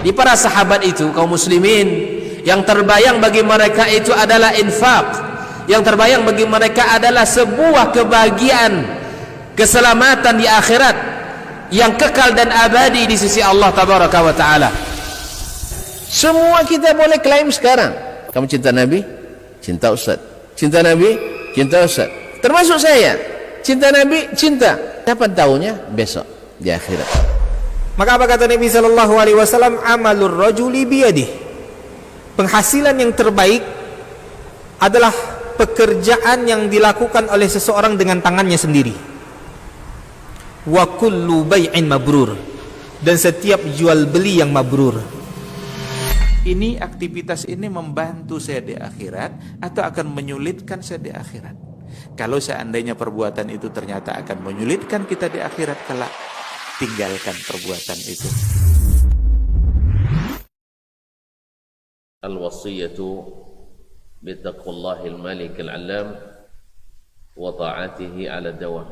Di para sahabat itu, kaum muslimin, yang terbayang bagi mereka itu adalah infak, yang terbayang bagi mereka adalah sebuah kebahagiaan, keselamatan di akhirat yang kekal dan abadi di sisi Allah tabaraka wa taala. Semua kita boleh klaim sekarang. Kamu cinta Nabi? Cinta Ustaz. Cinta Nabi? Cinta Ustaz. Termasuk saya. Cinta Nabi? Cinta. Kapan tahunya? Besok di akhirat. Maka apa kata Nabi sallallahu alaihi wasallam? Amalur rajuli biyadih. Penghasilan yang terbaik adalah pekerjaan yang dilakukan oleh seseorang dengan tangannya sendiri. Wa kullu bai'in mabrur. Dan setiap jual beli yang mabrur. Ini aktivitas ini membantu saya di akhirat atau akan menyulitkan saya di akhirat. Kalau seandainya perbuatan itu ternyata akan menyulitkan kita di akhirat kelak, tinggalkan perbuatan itu. Al-wasiyatu bitaqwallahil malikil alam wa ta'atihi ala dawam.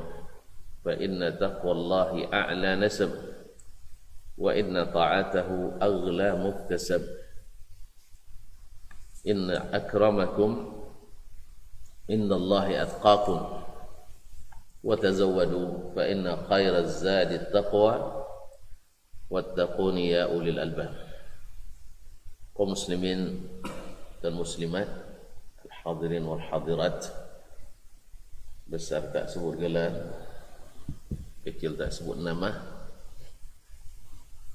Fa inna taqwallahi a'la nasab wa inna ta'atahu aghla muktasab. Inna akramakum indallahi atqakum wa tazawwadu fa inna khairaz zadi taqwa wattaquni ya ulil albab. Kaum muslimin dan muslimat, al-hadirin wal hadirat, besar tak sebut gelar, kecil tak sebut nama,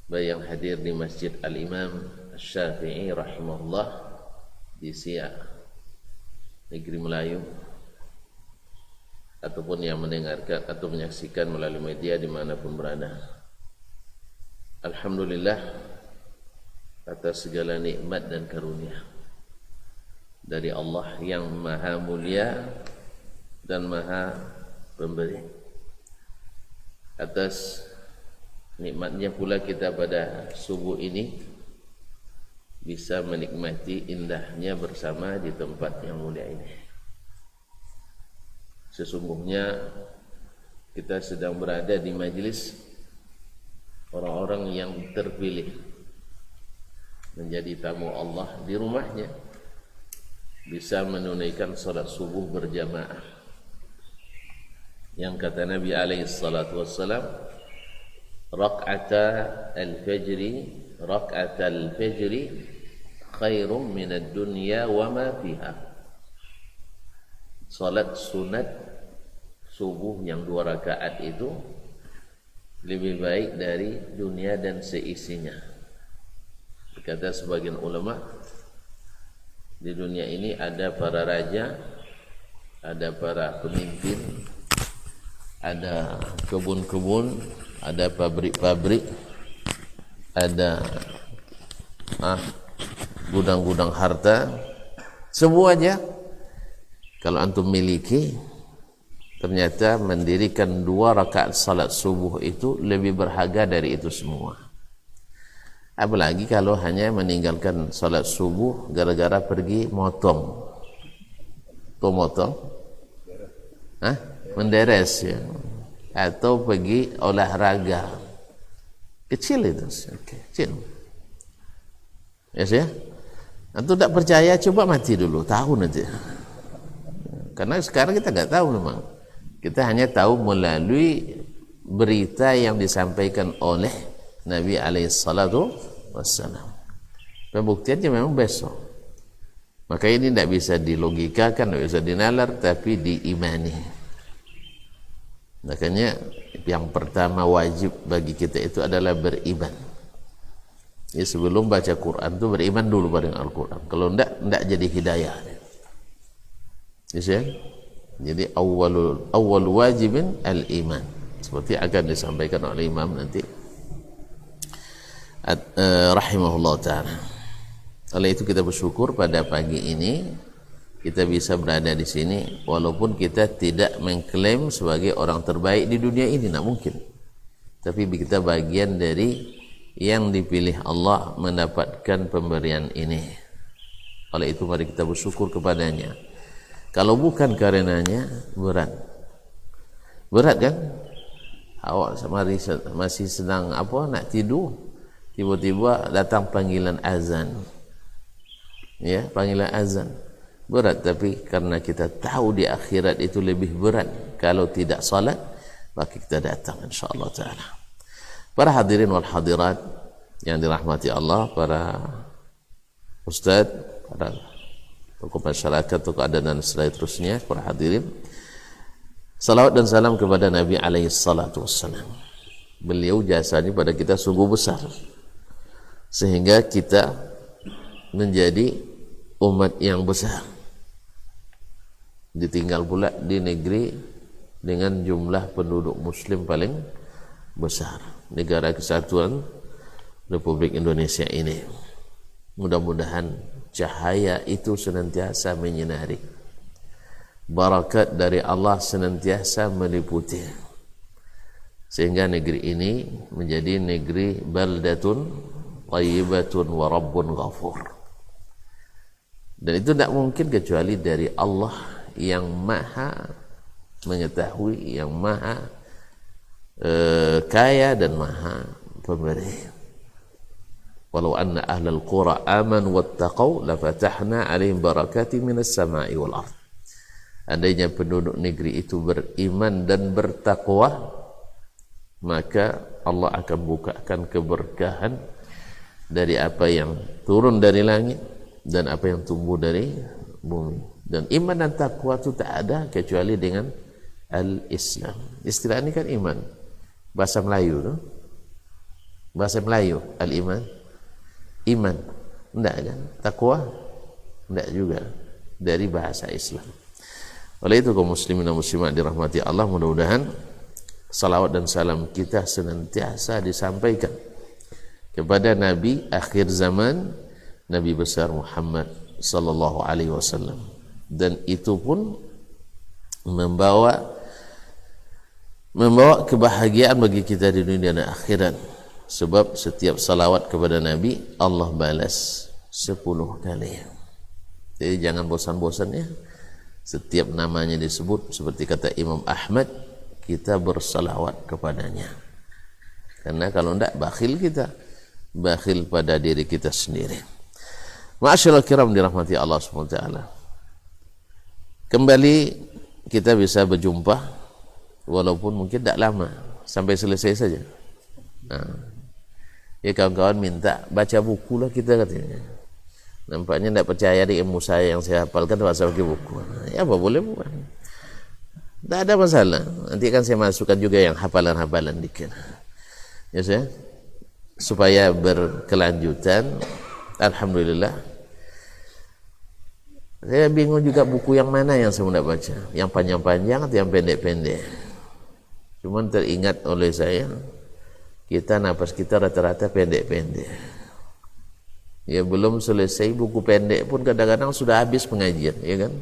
baik yang hadir di Masjid Al-Imam Syafi'i rahimahullah di Siak negeri Melayu, ataupun yang mendengarkan atau menyaksikan melalui media dimanapun berada. Alhamdulillah atas segala nikmat dan karunia dari Allah yang maha mulia dan maha pemberi. Atas nikmatnya pula kita pada subuh ini bisa menikmati indahnya bersama di tempat yang mulia ini. Sesungguhnya kita sedang berada di majelis orang-orang yang terpilih menjadi tamu Allah di rumahnya, bisa menunaikan salat subuh berjamaah yang kata Nabi alaihi salatu wassalam, rak'ata al-fajri khairum minad dunya wa ma fiha. Salat sunat subuh yang 2 rakaat itu lebih baik dari dunia dan seisinya. Kata sebagian ulama, di dunia ini ada para raja, ada para pemimpin, ada kebun-kebun, ada pabrik-pabrik, ada gudang-gudang harta. Semuanya kalau antum miliki, ternyata mendirikan 2 rakaat salat subuh itu lebih berharga dari itu semua. Apalagi kalau hanya meninggalkan salat subuh gara-gara pergi motong. Tuh motong? Menderes ya. Atau pergi olahraga. Kecil itu, kecil. Yes ya? Antum tak percaya, coba mati dulu, tahu nanti. Karena sekarang kita nggak tahu memang. Kita hanya tahu melalui berita yang disampaikan oleh Nabi alaihissalatu wassalam. Pembuktiannya memang besok. Maka ini tidak bisa dilogikakan, tidak bisa dinalar, tapi diimani. Makanya yang pertama wajib bagi kita itu adalah beriman. Ya, sebelum baca Quran itu beriman dulu pada Al-Quran. Kalau tidak jadi hidayah. Yes, ya? Jadi awal wajibin al-iman. Seperti akan disampaikan oleh Imam nanti. Rahimahullah ta'ala. Oleh itu kita bersyukur pada pagi ini kita bisa berada di sini walaupun kita tidak mengklaim sebagai orang terbaik di dunia ini, tidak mungkin. Tapi kita bagian dari yang dipilih Allah mendapatkan pemberian ini. Oleh itu mari kita bersyukur kepadanya. Kalau bukan karenanya berat kan? Awak masih sedang nak tidur tiba-tiba datang panggilan azan. Ya, panggilan azan. Berat, tapi karena kita tahu di akhirat itu lebih berat kalau tidak salat, maka kita datang insyaallah taala. Para hadirin wal hadirat yang dirahmati Allah, para ustaz, para tokoh masyarakat, tokoh adat dan seterusnya, para hadirin, salawat dan salam kepada Nabi alaihi salatu wassalam. Beliau jasanya pada kita sungguh besar sehingga kita menjadi umat yang besar. Ditinggal pula di negeri dengan jumlah penduduk muslim paling besar, negara kesatuan Republik Indonesia ini. Mudah-mudahan cahaya itu senantiasa menyinari, barakat dari Allah senantiasa meliputi, sehingga negeri ini menjadi negeri baldatun thayyibatun wa rabbun ghafur. Dan itu tidak mungkin kecuali dari Allah yang maha mengetahui, yang maha kaya dan maha pemberi. Walau anna ahlal qura amanu wattaqau lafatahna alaihim barakatin minas sama'i wal ard. Andainya penduduk negeri itu beriman dan bertakwa, maka Allah akan bukakan keberkahan dari apa yang turun dari langit dan apa yang tumbuh dari bumi. Dan iman dan takwa itu tak ada kecuali dengan al-Islam. Istilah ini kan iman, bahasa Melayu tu. Bahasa Melayu al-iman, iman, enggak kan? Takwa enggak juga, dari bahasa Islam. Oleh itu kaum muslimin dan muslimat dirahmati Allah, mudah-mudahan salawat dan salam kita senantiasa disampaikan kepada Nabi akhir zaman, Nabi besar Muhammad sallallahu alaihi wasallam. Dan itu pun membawa kebahagiaan bagi kita di dunia dan akhirat. Sebab setiap salawat kepada Nabi Allah balas 10 kali. Jadi jangan bosan-bosan ya. Setiap namanya disebut, seperti kata Imam Ahmad, kita bersalawat kepadanya. Karena kalau tidak bakhil kita, bakhil pada diri kita sendiri. Ma'asyiral kiram dirahmati Allah SWT. Kembali kita bisa berjumpa walaupun mungkin tidak lama, sampai selesai saja. Nah, ya kawan-kawan minta baca buku lah kita katanya. Nampaknya tidak percaya di ilmu saya yang saya hafalkan bahasa pakai buku. Ya apa boleh buat. Tidak ada masalah. Nanti akan saya masukkan juga yang hafalan-hafalan dikit. Ya saya, supaya berkelanjutan. Alhamdulillah. Saya bingung juga buku yang mana yang saya nak baca, yang panjang-panjang atau yang pendek-pendek. Cuman teringat oleh saya, kita nafas kita rata-rata pendek-pendek. Ya belum selesai buku pendek pun kadang-kadang sudah habis pengajian, ya kan?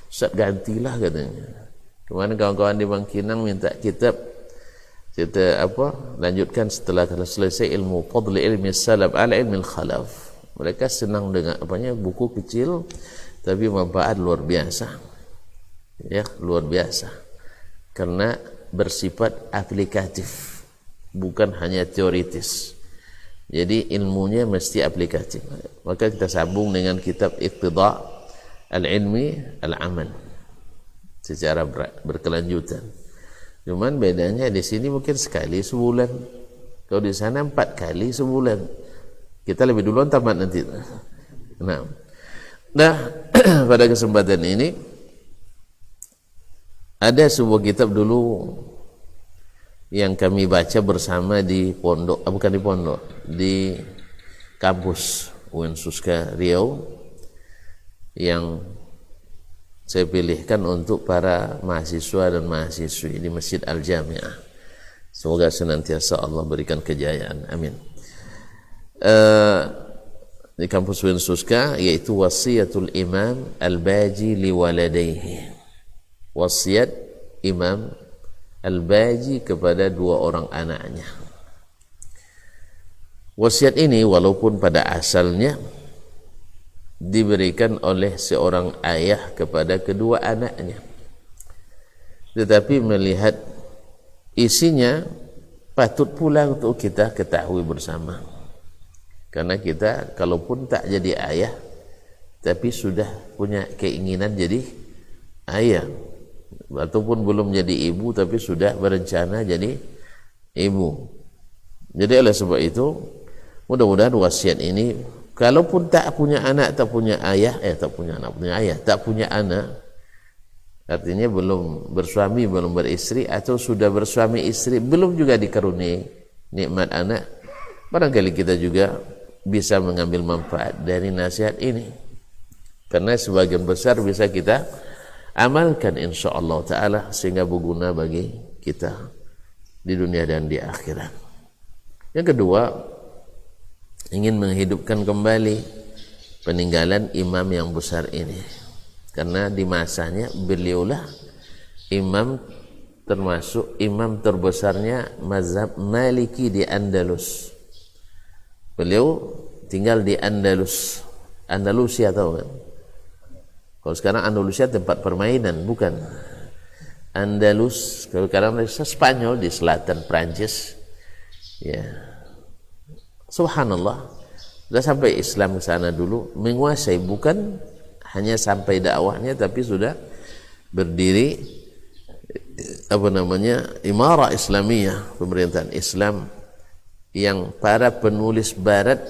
Ustaz gantilah katanya. Kemarin kawan-kawan di Bangkinang minta kitab, kita lanjutkan setelah selesai ilmu fadli ilmi salaf ala ilmi khalaf. Mereka senang dengan buku kecil tapi manfaat luar biasa. Ya, luar biasa. Karena bersifat aplikatif, bukan hanya teoritis. Jadi ilmunya mesti aplikatif. Maka kita sambung dengan kitab Iqtida al-Ilmi al-Amal secara berkelanjutan. Cuman bedanya di sini mungkin sekali sebulan. Kalau di sana 4 kali sebulan. Kita lebih duluan tamat nanti. Nah, pada kesempatan ini ada sebuah kitab dulu yang kami baca bersama di pondok, bukan di pondok, di kampus UIN Suska Riau, yang saya pilihkan untuk para mahasiswa dan mahasiswi di Masjid Al-Jami'ah. Semoga senantiasa Allah berikan kejayaan, amin. Di kampus UIN Suska, yaitu wasiatul Imam Al-Baji liwaladaihi, wasiat Imam Al-Baji kepada 2 orang anaknya. Wasiat ini walaupun pada asalnya diberikan oleh seorang ayah kepada kedua anaknya, tetapi melihat isinya patut pula untuk kita ketahui bersama. Karena kita kalaupun tak jadi ayah tapi sudah punya keinginan jadi ayah, ataupun belum jadi ibu tapi sudah berencana jadi ibu. Jadi oleh sebab itu mudah-mudahan wasiat ini, kalaupun tak punya anak, tak punya ayah, tak punya anak, punya ayah, tak punya anak, artinya belum bersuami, belum beristri, atau sudah bersuami istri belum juga dikaruniai nikmat anak, barangkali kita juga bisa mengambil manfaat dari nasihat ini, karena sebagian besar bisa kita amalkan insyaallah taala sehingga berguna bagi kita di dunia dan di akhirat. Yang kedua, ingin menghidupkan kembali peninggalan imam yang besar ini, karena di masanya beliaulah imam, termasuk imam terbesarnya mazhab Maliki di Andalus. Beliau tinggal di Andalus, Andalusia, tahu kan? Kalau sekarang Andalusia tempat permainan, bukan. Andalus, kalau sekarang Spanyol di selatan Prancis. Ya. Subhanallah. Sudah sampai Islam ke sana dulu, menguasai, bukan hanya sampai dakwahnya, tapi sudah berdiri imarah Islamiyah, pemerintahan Islam yang para penulis barat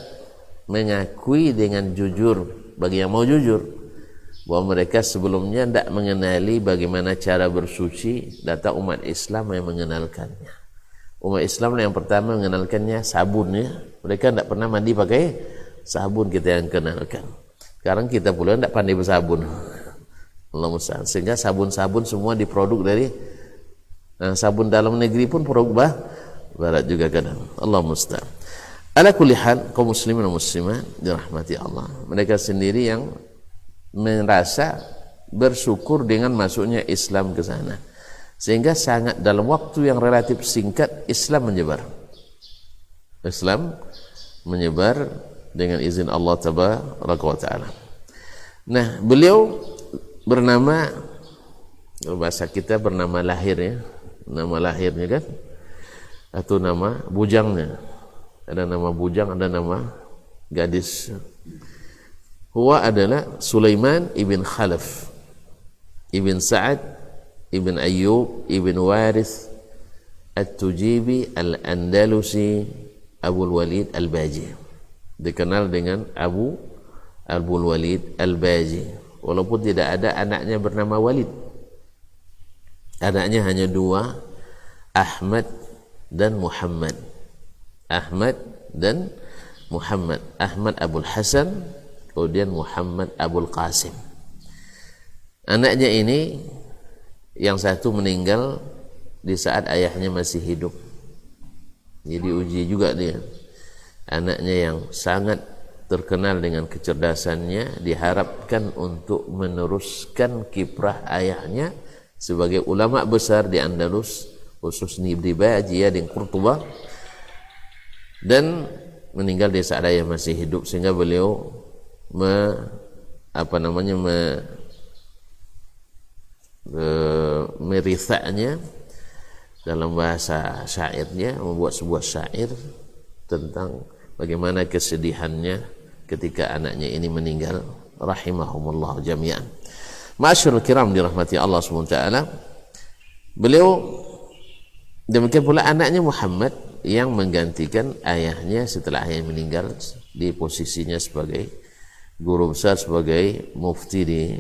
mengakui dengan jujur, bagi yang mau jujur, bahwa mereka sebelumnya tidak mengenali bagaimana cara bersuci, datang umat Islam yang mengenalkannya. Umat Islam yang pertama mengenalkannya sabunnya, mereka tidak pernah mandi pakai sabun, kita yang kenalkan. Sekarang kita pula tidak pandai bersabun, Allah musta'an, sehingga sabun-sabun semua diproduk dari sabun dalam negeri pun produk barat juga kadang, Allah musta'an. Ala kulli hal, kaum muslimin dan muslimat dirahmati Allah, mereka sendiri yang merasa bersyukur dengan masuknya Islam ke sana, sehingga sangat dalam waktu yang relatif singkat Islam menyebar. Islam menyebar dengan izin Allah tabaraka wa taala. Nah, beliau bernama, bahasa kita bernama lahirnya, nama lahirnya kan, atau nama bujangnya. Ada nama bujang, ada nama gadis. Huwa adalah Sulaiman ibn Khalaf ibn Sa'ad ibn Ayyub ibn Warith At-Tujibi Al-Andalusi Abul Walid Al-Baji, dikenal dengan Abul Walid Al-Baji, walaupun tidak ada anaknya bernama Walid. Anaknya hanya dua, Ahmad dan Muhammad. Ahmad dan Muhammad. Ahmad Abul Hasan, kemudian Muhammad Abul Qasim. Anaknya ini yang satu meninggal di saat ayahnya masih hidup. Jadi uji juga dia. Anaknya yang sangat terkenal dengan kecerdasannya diharapkan untuk meneruskan kiprah ayahnya sebagai ulama besar di Andalus, khususnya di Bajiyah dan Qurtuba, dan meninggal di saat ayah masih hidup, sehingga beliau merisaknya dalam bahasa syairnya, membuat sebuah syair tentang bagaimana kesedihannya ketika anaknya ini meninggal, rahimahumullah jami'an. Ma'asyiral kiram dirahmati Allah SWT, beliau demikian pula anaknya Muhammad yang menggantikan ayahnya setelah ayahnya meninggal di posisinya sebagai guru besar, sebagai mufti di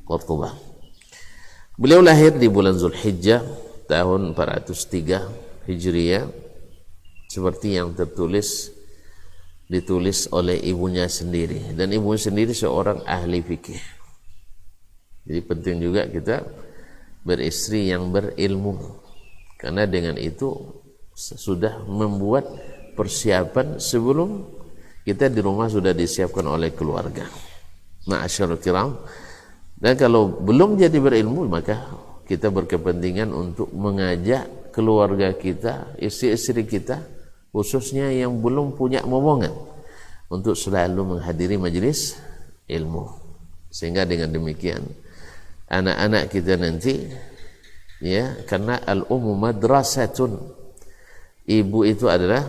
Qurtuba. Beliau lahir di bulan Zulhijjah tahun 403 Hijriah, seperti yang ditulis oleh ibunya sendiri, dan ibunya sendiri seorang ahli fikih. Jadi penting juga kita beristri yang berilmu, karena dengan itu sudah membuat persiapan sebelum kita di rumah sudah disiapkan oleh keluarga. Ma'asyarul kiram, dan kalau belum jadi berilmu, maka kita berkepentingan untuk mengajak keluarga kita, istri-istri kita, khususnya yang belum punya momongan, untuk selalu menghadiri majelis ilmu, sehingga dengan demikian anak-anak kita nanti, ya, karena al-ummu madrasatun, ibu itu adalah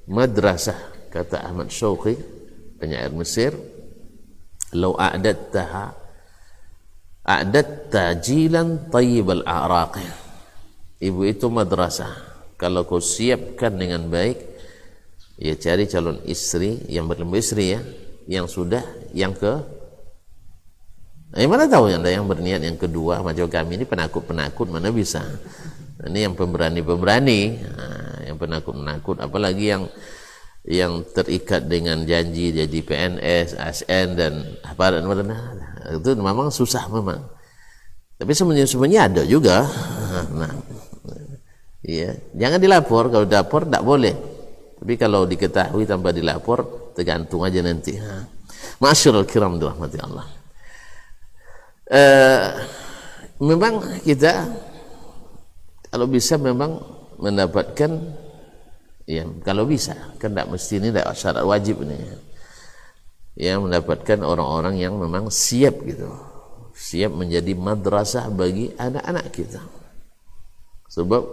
madrasah, kata Ahmad Syauqi, penyair Mesir, "Lau a'datta jilan tayyibal a'raq." Ibu itu madrasah. Kalau kau siapkan dengan baik, ya cari calon istri yang berlembu istri ya, yang sudah yang mana tahu ada yang berniat yang kedua macam kami ini penakut-penakut mana bisa. Ini yang pemberani-pemberani, yang penakut-penakut, apalagi yang terikat dengan janji jadi PNS, ASN dan apa itu memang susah memang. Tapi sebenarnya ada juga. Nah, iya, jangan dilapor. Kalau dilapor tak boleh. Tapi kalau diketahui tanpa dilapor, tergantung aja nanti. Ma'asyiral kiram dirahmati Allah. Memang kita kalau bisa memang mendapatkan, ya kalau bisa, kan tidak mesti ini tidak syarat wajib ini ya, mendapatkan orang-orang yang memang siap gitu, siap menjadi madrasah bagi anak-anak kita. Sebab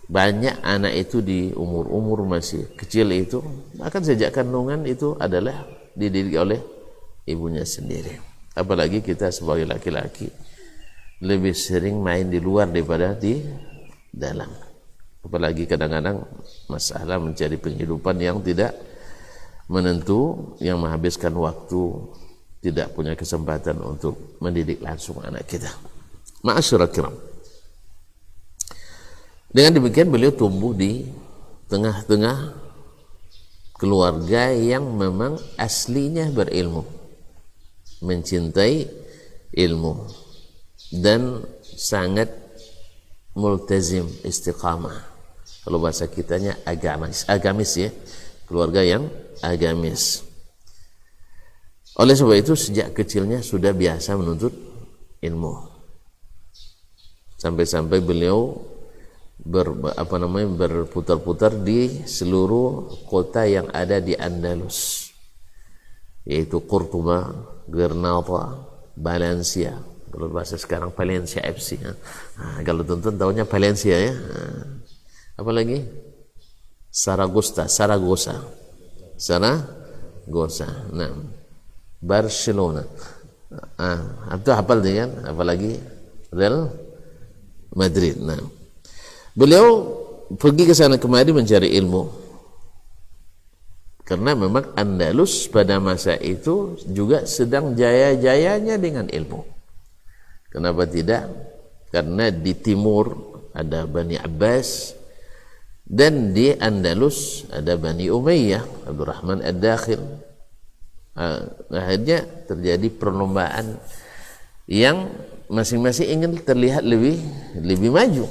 banyak anak itu di umur-umur masih kecil itu, bahkan sejak kandungan itu adalah dididik oleh ibunya sendiri. Apalagi kita sebagai laki-laki lebih sering main di luar daripada di dalam. Apalagi kadang-kadang masalah mencari penghidupan yang tidak menentu, yang menghabiskan waktu, tidak punya kesempatan untuk mendidik langsung anak kita. Ma'asyiral kiram. Dengan demikian beliau tumbuh di tengah-tengah keluarga yang memang aslinya berilmu, mencintai ilmu, dan sangat multazim, istiqamah. Kalau bahasa kitanya agamis ya, keluarga yang agamis. Oleh sebab itu sejak kecilnya sudah biasa menuntut ilmu, sampai-sampai beliau berputar-putar di seluruh kota yang ada di Andalus, yaitu Cordoba, Granada, Valencia. Kalau bahasa sekarang Valencia FC ya. Kalau tonton tahunya Valencia ya. Apalagi Saragossa. Nah, Barcelona. Itu hafal dia kan? Apalagi Real Madrid. Nah, beliau pergi ke sana kemari mencari ilmu, karena memang Andalus pada masa itu juga sedang jaya-jayanya dengan ilmu. Kenapa tidak? Karena di timur ada Bani Abbas, dan di Andalus ada Bani Umayyah, Abdurrahman Ad-Dakhil. Akhirnya terjadi perlombaan yang masing-masing ingin terlihat lebih maju,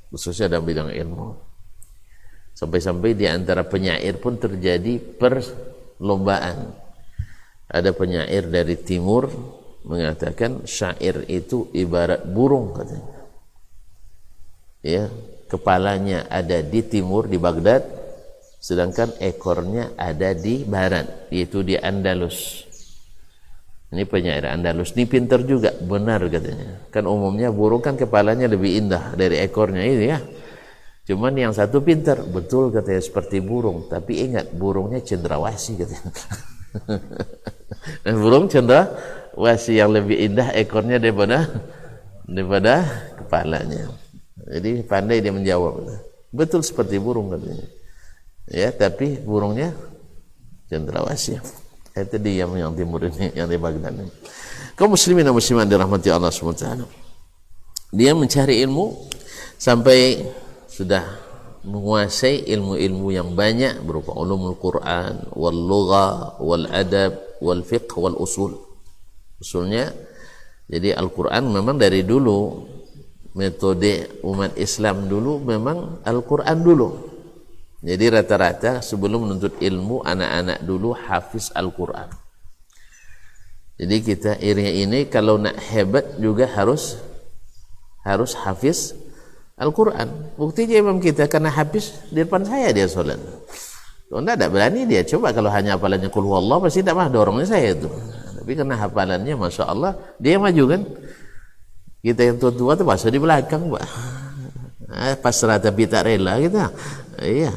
khususnya dalam bidang ilmu. Sampai-sampai di antara penyair pun terjadi perlombaan. Ada penyair dari timur mengatakan syair itu ibarat burung katanya. Ya, kepalanya ada di timur di Baghdad, sedangkan ekornya ada di barat, yaitu di Andalus. Ini penyair Andalus, ini pintar juga, benar katanya. Kan umumnya burung kan kepalanya lebih indah dari ekornya itu ya. Cuman yang satu pintar, betul katanya, seperti burung, tapi ingat burungnya cendrawasih katanya. Burung cendrawasih yang lebih indah ekornya daripada kepalanya. Jadi pandai dia menjawab. Betul seperti burung katanya. Ya, tapi burungnya cendrawasih. Itu dia yang timur ini, yang di Baghdad ini. Kaum muslimin dan muslimat dirahmati Allah SWT. Dia mencari ilmu sampai sudah menguasai ilmu-ilmu yang banyak berupa ulumul Quran, wal lugha, wal adab, wal fiqh, wal usul. Usulnya, jadi Al-Quran memang dari dulu, metode umat Islam dulu memang Al-Quran dulu. Jadi rata-rata sebelum menuntut ilmu, anak-anak dulu hafiz Al-Quran. Jadi kita ini kalau nak hebat juga harus hafiz Al-Quran. Buktinya imam kita karena hafiz di depan saya dia solat. Kalau tidak berani dia coba, kalau hanya hafalannya Qul Huwallah pasti tidak mah dorongnya saya itu. Tapi karena hafalannya Masya Allah, dia maju kan. Kita yang tua-tua itu masuk di belakang Pak. Pasrah tapi tak rela kita. Iya.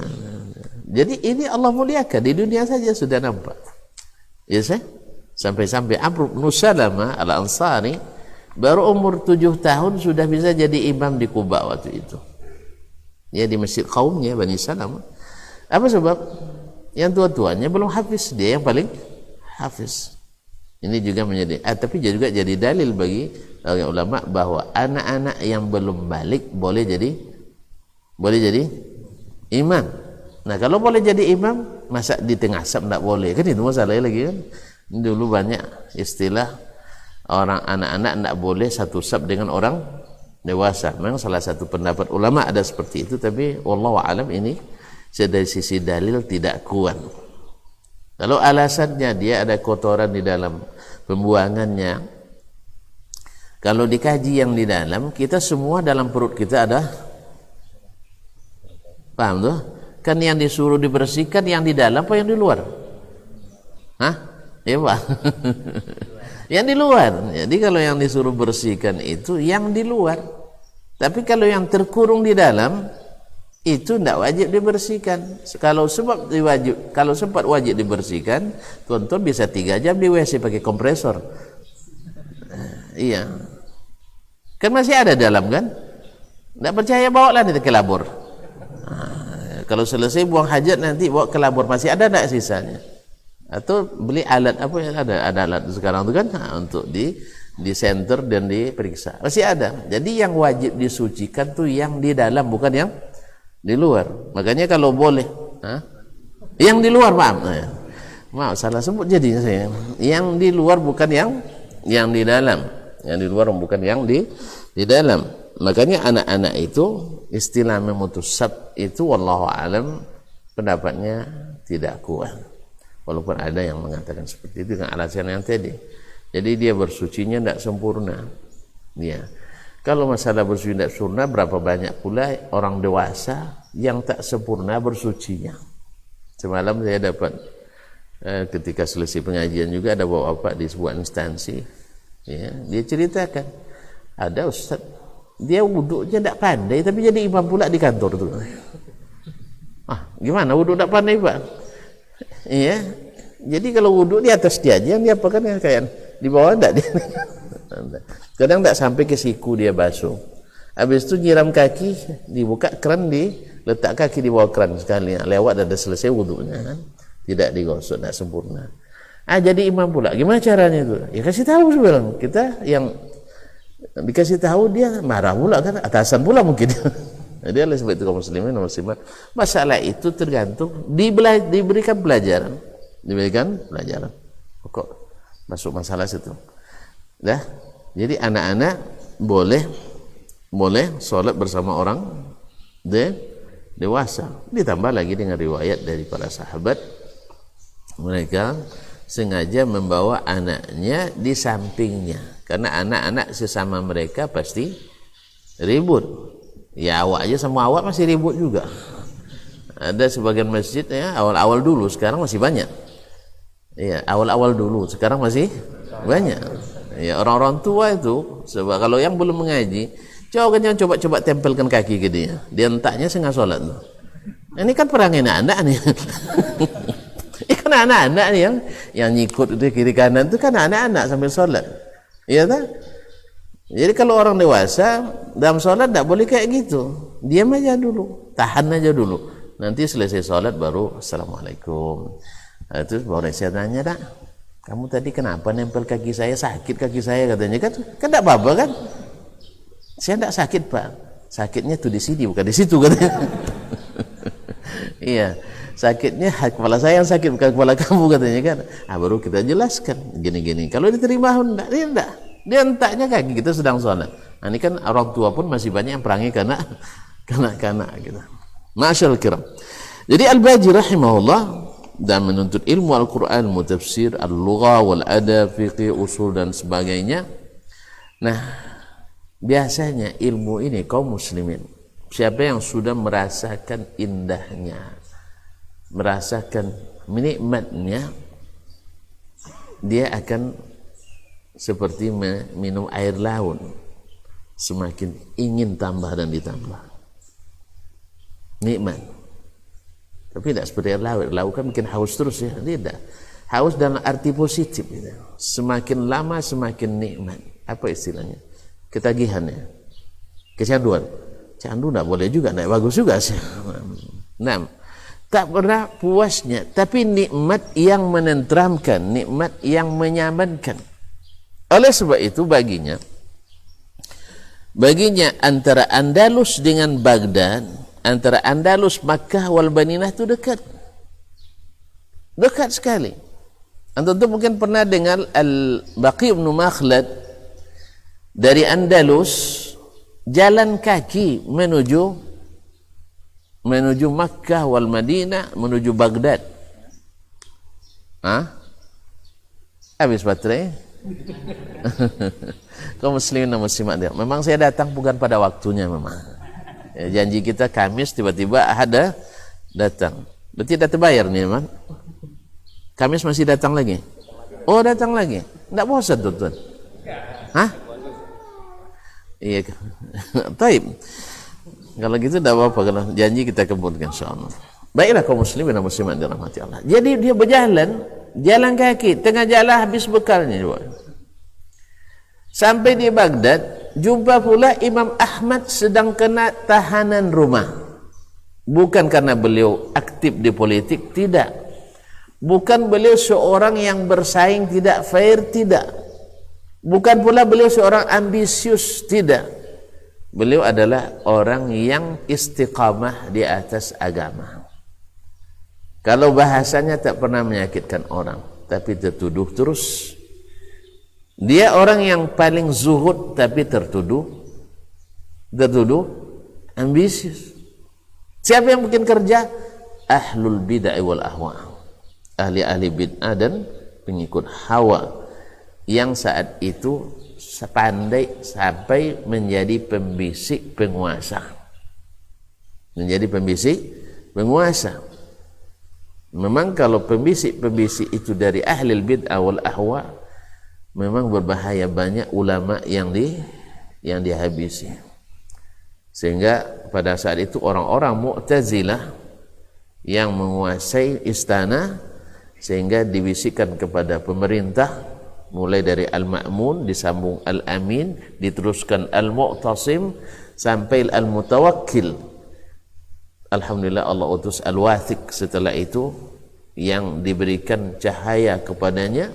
Jadi ini Allah muliakan, di dunia saja sudah nampak. Ya saya? Sampai-sampai Amr bin Salamah al-Ansari baru umur 7 tahun sudah bisa jadi imam di Kuba waktu itu. Ya, di masjid kaumnya Bani Salamah. Apa sebab? Yang tua-tuanya belum hafiz, dia yang paling hafiz. Ini juga menjadi tapi juga jadi dalil bagi ulama bahwa anak-anak yang belum balik boleh jadi imam. Nah, kalau boleh jadi imam, masa di tengah saf enggak boleh? Kan itu masalahnya lagi kan. Dulu banyak istilah orang anak-anak enggak boleh satu saf dengan orang dewasa. Memang salah satu pendapat ulama ada seperti itu, tapi wallahu alam ini dari sisi dalil tidak kuat. Kalau alasannya dia ada kotoran di dalam pembuangannya, kalau dikaji yang di dalam, kita semua dalam perut kita ada, paham tuh? Kan yang disuruh dibersihkan yang di dalam apa yang di luar? Hah? Ya Pak. Yang di luar. Jadi kalau yang disuruh bersihkan itu yang di luar. Tapi kalau yang terkurung di dalam itu tidak wajib dibersihkan. Kalau sempat wajib dibersihkan, tuan-tuan bisa 3 jam di WC pakai kompresor. Iya. Kan masih ada dalam kan? Tidak percaya bawa lah ke labor. Kalau selesai buang hajat nanti bawa ke labor, masih ada tidak sisanya? Atau beli alat apa yang ada alat sekarang itu kan untuk di center dan diperiksa. Masih ada. Jadi yang wajib disucikan tuh yang di dalam, bukan yang di luar. Makanya kalau boleh, yang di luar maaf salah sebut jadinya saya. Yang di luar bukan yang di dalam. Yang di luar bukan yang di dalam. Makanya anak-anak itu istilah memutus sab itu wallahu alam pendapatnya tidak kuat. Walaupun ada yang mengatakan seperti itu dengan alasan yang tadi. Jadi dia bersucinya tidak sempurna. Ya. Kalau masalah bersuci tidak sempurna, berapa banyak pula orang dewasa yang tak sempurna bersucinya. Semalam saya dapat ketika selesai pengajian juga ada bapak di sebuah instansi, ya, dia ceritakan ada ustaz, dia wuduknya tidak pandai tapi jadi imam pula di kantor tuh. Gimana wuduk tidak pandai Pak? Iya, jadi kalau wuduk di atas dia aja, dia apa kan kayak di bawah tidak dia. Kadang tidak sampai ke siku dia basuh. Habis itu nyiram kaki, dibuka keran, diletak kaki di bawah keran sekali. Lewat dan dah selesai wuduknya kan. Tidak digosok, tidak sempurna. Jadi imam pula. Gimana caranya itu? Ya kasih tahu sebenarnya. Kita yang dikasih tahu dia marah pula kan, atasan pula mungkin. Jadi oleh sebab itu kaum muslimin dan muslimat, masalah itu tergantung diberikan pelajaran. Kok masuk masalah situ. Dah. Jadi anak-anak boleh sholat bersama orang dewasa. Ditambah lagi dengan riwayat dari para sahabat, mereka sengaja membawa anaknya di sampingnya karena anak-anak sesama mereka pasti ribut. Ya awak aja sama awak masih ribut juga. Ada sebagian masjid ya awal-awal dulu, sekarang masih banyak. Ya awal-awal dulu, sekarang masih banyak. Ya orang-orang tua itu, sebab kalau yang belum mengaji, jangan coba tempelkan kaki ke dia. Dia entaknya setengah sholat tuh. Ini kan perang anak-anak nih. Ikan anak-anak nih yang nyikut itu kiri kanan itu kan anak-anak sambil sholat. Iya tak? Jadi kalau orang dewasa dalam sholat tidak boleh kayak gitu. Diam aja dulu, tahan aja dulu. Nanti selesai sholat baru assalamualaikum. Terus baru saya tanya, dak, kamu tadi kenapa nempel kaki saya, sakit kaki saya katanya kan tidak apa-apa kan? Saya tidak sakit Pak, sakitnya tuh di sini bukan di situ katanya. Iya, sakitnya kepala saya yang sakit bukan kepala kamu katanya kan. Baru kita jelaskan gini-gini. Kalau diterima tidak. Dia entaknya kaki kita sedang sholat. Ini kan orang tua pun masih banyak yang perangi kanak-kanak gitu. Masyaallah kiram. Jadi Al-Baji rahimahullah dan menuntut ilmu Al-Quran, mutafsir, al-lughah, wal-adab, fiqih, usul dan sebagainya. Nah, biasanya ilmu ini kaum muslimin, siapa yang sudah merasakan indahnya, merasakan nikmatnya, dia akan seperti minum air laut, semakin ingin tambah dan ditambah nikmat. Tapi tidak seperti air laut. Laut kan bikin haus terus ya. Tidak. Haus dalam arti positif. Gitu. Semakin lama semakin nikmat. Apa istilahnya? Ketagihannya. Kecanduan. Candu tidak boleh juga, tidak bagus juga sih. Nah, tak pernah puasnya. Tapi nikmat yang menenteramkan, nikmat yang menyamankan. Oleh sebab itu baginya antara Andalus dengan Baghdad, antara Andalus, Makkah wal Madinah itu dekat. Dekat sekali. Antum tuh mungkin pernah dengar Al-Baqi' bin Makhlad dari Andalus jalan kaki menuju Makkah wal Madinah, menuju Baghdad. Habis baterai. Kaum muslimin dan muslimat, memang saya datang bukan pada waktunya memang. Ya, janji kita Kamis, tiba-tiba ada datang. Berarti tidak terbayar nih, memang. Kamis masih datang lagi? Oh, datang lagi. Tidak bosan, tuan-tuan? Hah? Iya. Taib. Kalau gitu tidak apa-apa, kalau janji kita kebunkan insyaallah. Baiklah kaum muslimin dan muslimat dirahmati Allah. Jadi dia berjalan, jalan kaki, tengah jalan habis bekalnya. Sampai di Baghdad, jumpa pula Imam Ahmad sedang kena tahanan rumah. Bukan karena beliau aktif di politik, tidak. Bukan beliau seorang yang bersaing tidak fair, tidak. Bukan pula beliau seorang ambisius, tidak. Beliau adalah orang yang istiqamah di atas agama. Kalau bahasanya tak pernah menyakitkan orang, tapi tertuduh terus. Dia orang yang paling zuhud tapi tertuduh ambisius. Siapa yang bikin kerja? Ahlul bid'ah wal ahwa. Ahli-ahli bid'ah dan pengikut hawa yang saat itu pandai sampai menjadi pembisik penguasa. Menjadi pembisik penguasa. Memang kalau pembisik-pembisik itu dari ahli bid'ah wal ahwa, memang berbahaya, banyak ulama yang dihabisi. Sehingga pada saat itu orang-orang Mu'tazilah yang menguasai istana, sehingga dibisikkan kepada pemerintah, mulai dari Al-Ma'mun, disambung Al-Amin, diteruskan Al-Mu'tasim, sampai Al-Mutawakkil. Alhamdulillah Allah utus Al-Wathiq setelah itu, yang diberikan cahaya kepadanya,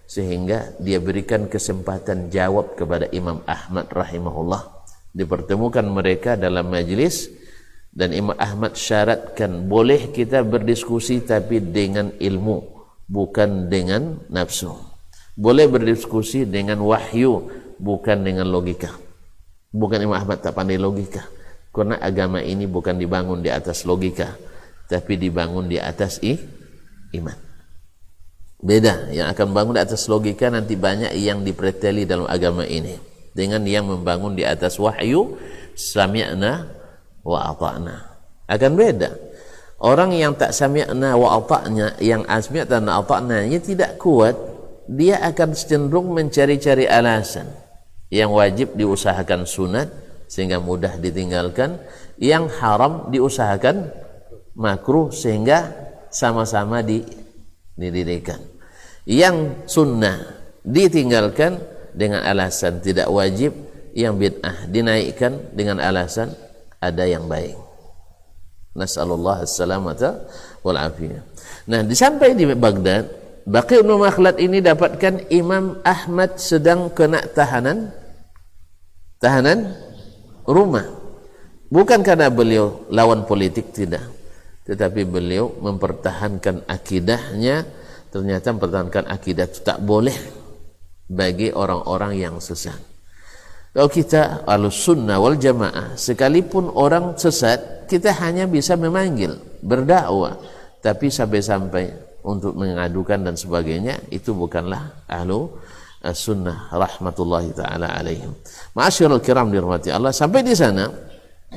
sehingga dia berikan kesempatan jawab kepada Imam Ahmad rahimahullah. Dipertemukan mereka dalam majlis, dan Imam Ahmad syaratkan, boleh kita berdiskusi tapi dengan ilmu, bukan dengan nafsu. Boleh berdiskusi dengan wahyu, bukan dengan logika. Bukan Imam Ahmad tak pandai logika, karena agama ini bukan dibangun di atas logika, tapi dibangun di atas iman. Beda, yang akan bangun di atas logika nanti banyak yang dipreteli dalam agama ini, dengan yang membangun di atas wahyu, sami'na wa ata'na. Akan beda. Orang yang tak sami'na wa ata'na, yang sami'na wa ata'na nya tidak kuat, dia akan cenderung mencari-cari alasan. Yang wajib diusahakan sunat sehingga mudah ditinggalkan, yang haram diusahakan makruh sehingga sama-sama didirikan. Yang sunnah ditinggalkan dengan alasan tidak wajib, yang bid'ah dinaikkan dengan alasan ada yang baik. Nas'alullah as-salamata wal afiyah. Nah, disampai di Baghdad, Baqi' bin Makhlad ini dapatkan Imam Ahmad sedang kena tahanan rumah. Bukan karena beliau lawan politik, tidak, tetapi beliau mempertahankan akidahnya. Ternyata mempertahankan akidah itu tak boleh bagi orang-orang yang sesat. Kalau kita Ahlussunnah wal Jamaah, sekalipun orang sesat, kita hanya bisa memanggil, berdakwah, tapi sampai-sampai untuk mengadukan dan sebagainya, itu bukanlah Ahlussunnah rahmatullahi taala alaihim. Ma'asyiral kiram dirahmati Allah. Sampai di sana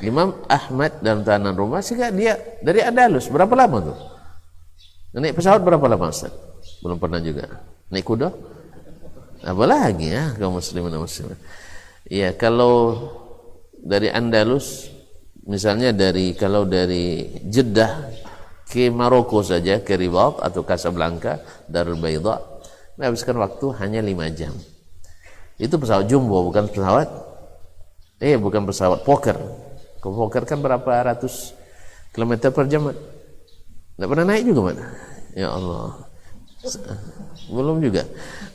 Imam Ahmad dalam tahanan rumah, sehingga dia dari Andalus. Berapa lama tuh? Naik pesawat berapa lama, Ustaz? Belum pernah juga. Naik kuda? Apalagi ya kaum muslimin dan muslimat. Ya, kalau dari Andalus, misalnya kalau dari Jeddah ke Maroko saja, ke Ribat atau Casablanca, Darul Bayda, menghabiskan waktu hanya 5 jam. Itu pesawat jumbo, bukan pesawat bukan pesawat Fokker. Kalau Fokker kan berapa ratus kilometer per jam. Tidak pernah naik juga, mana? Ya Allah. Belum juga.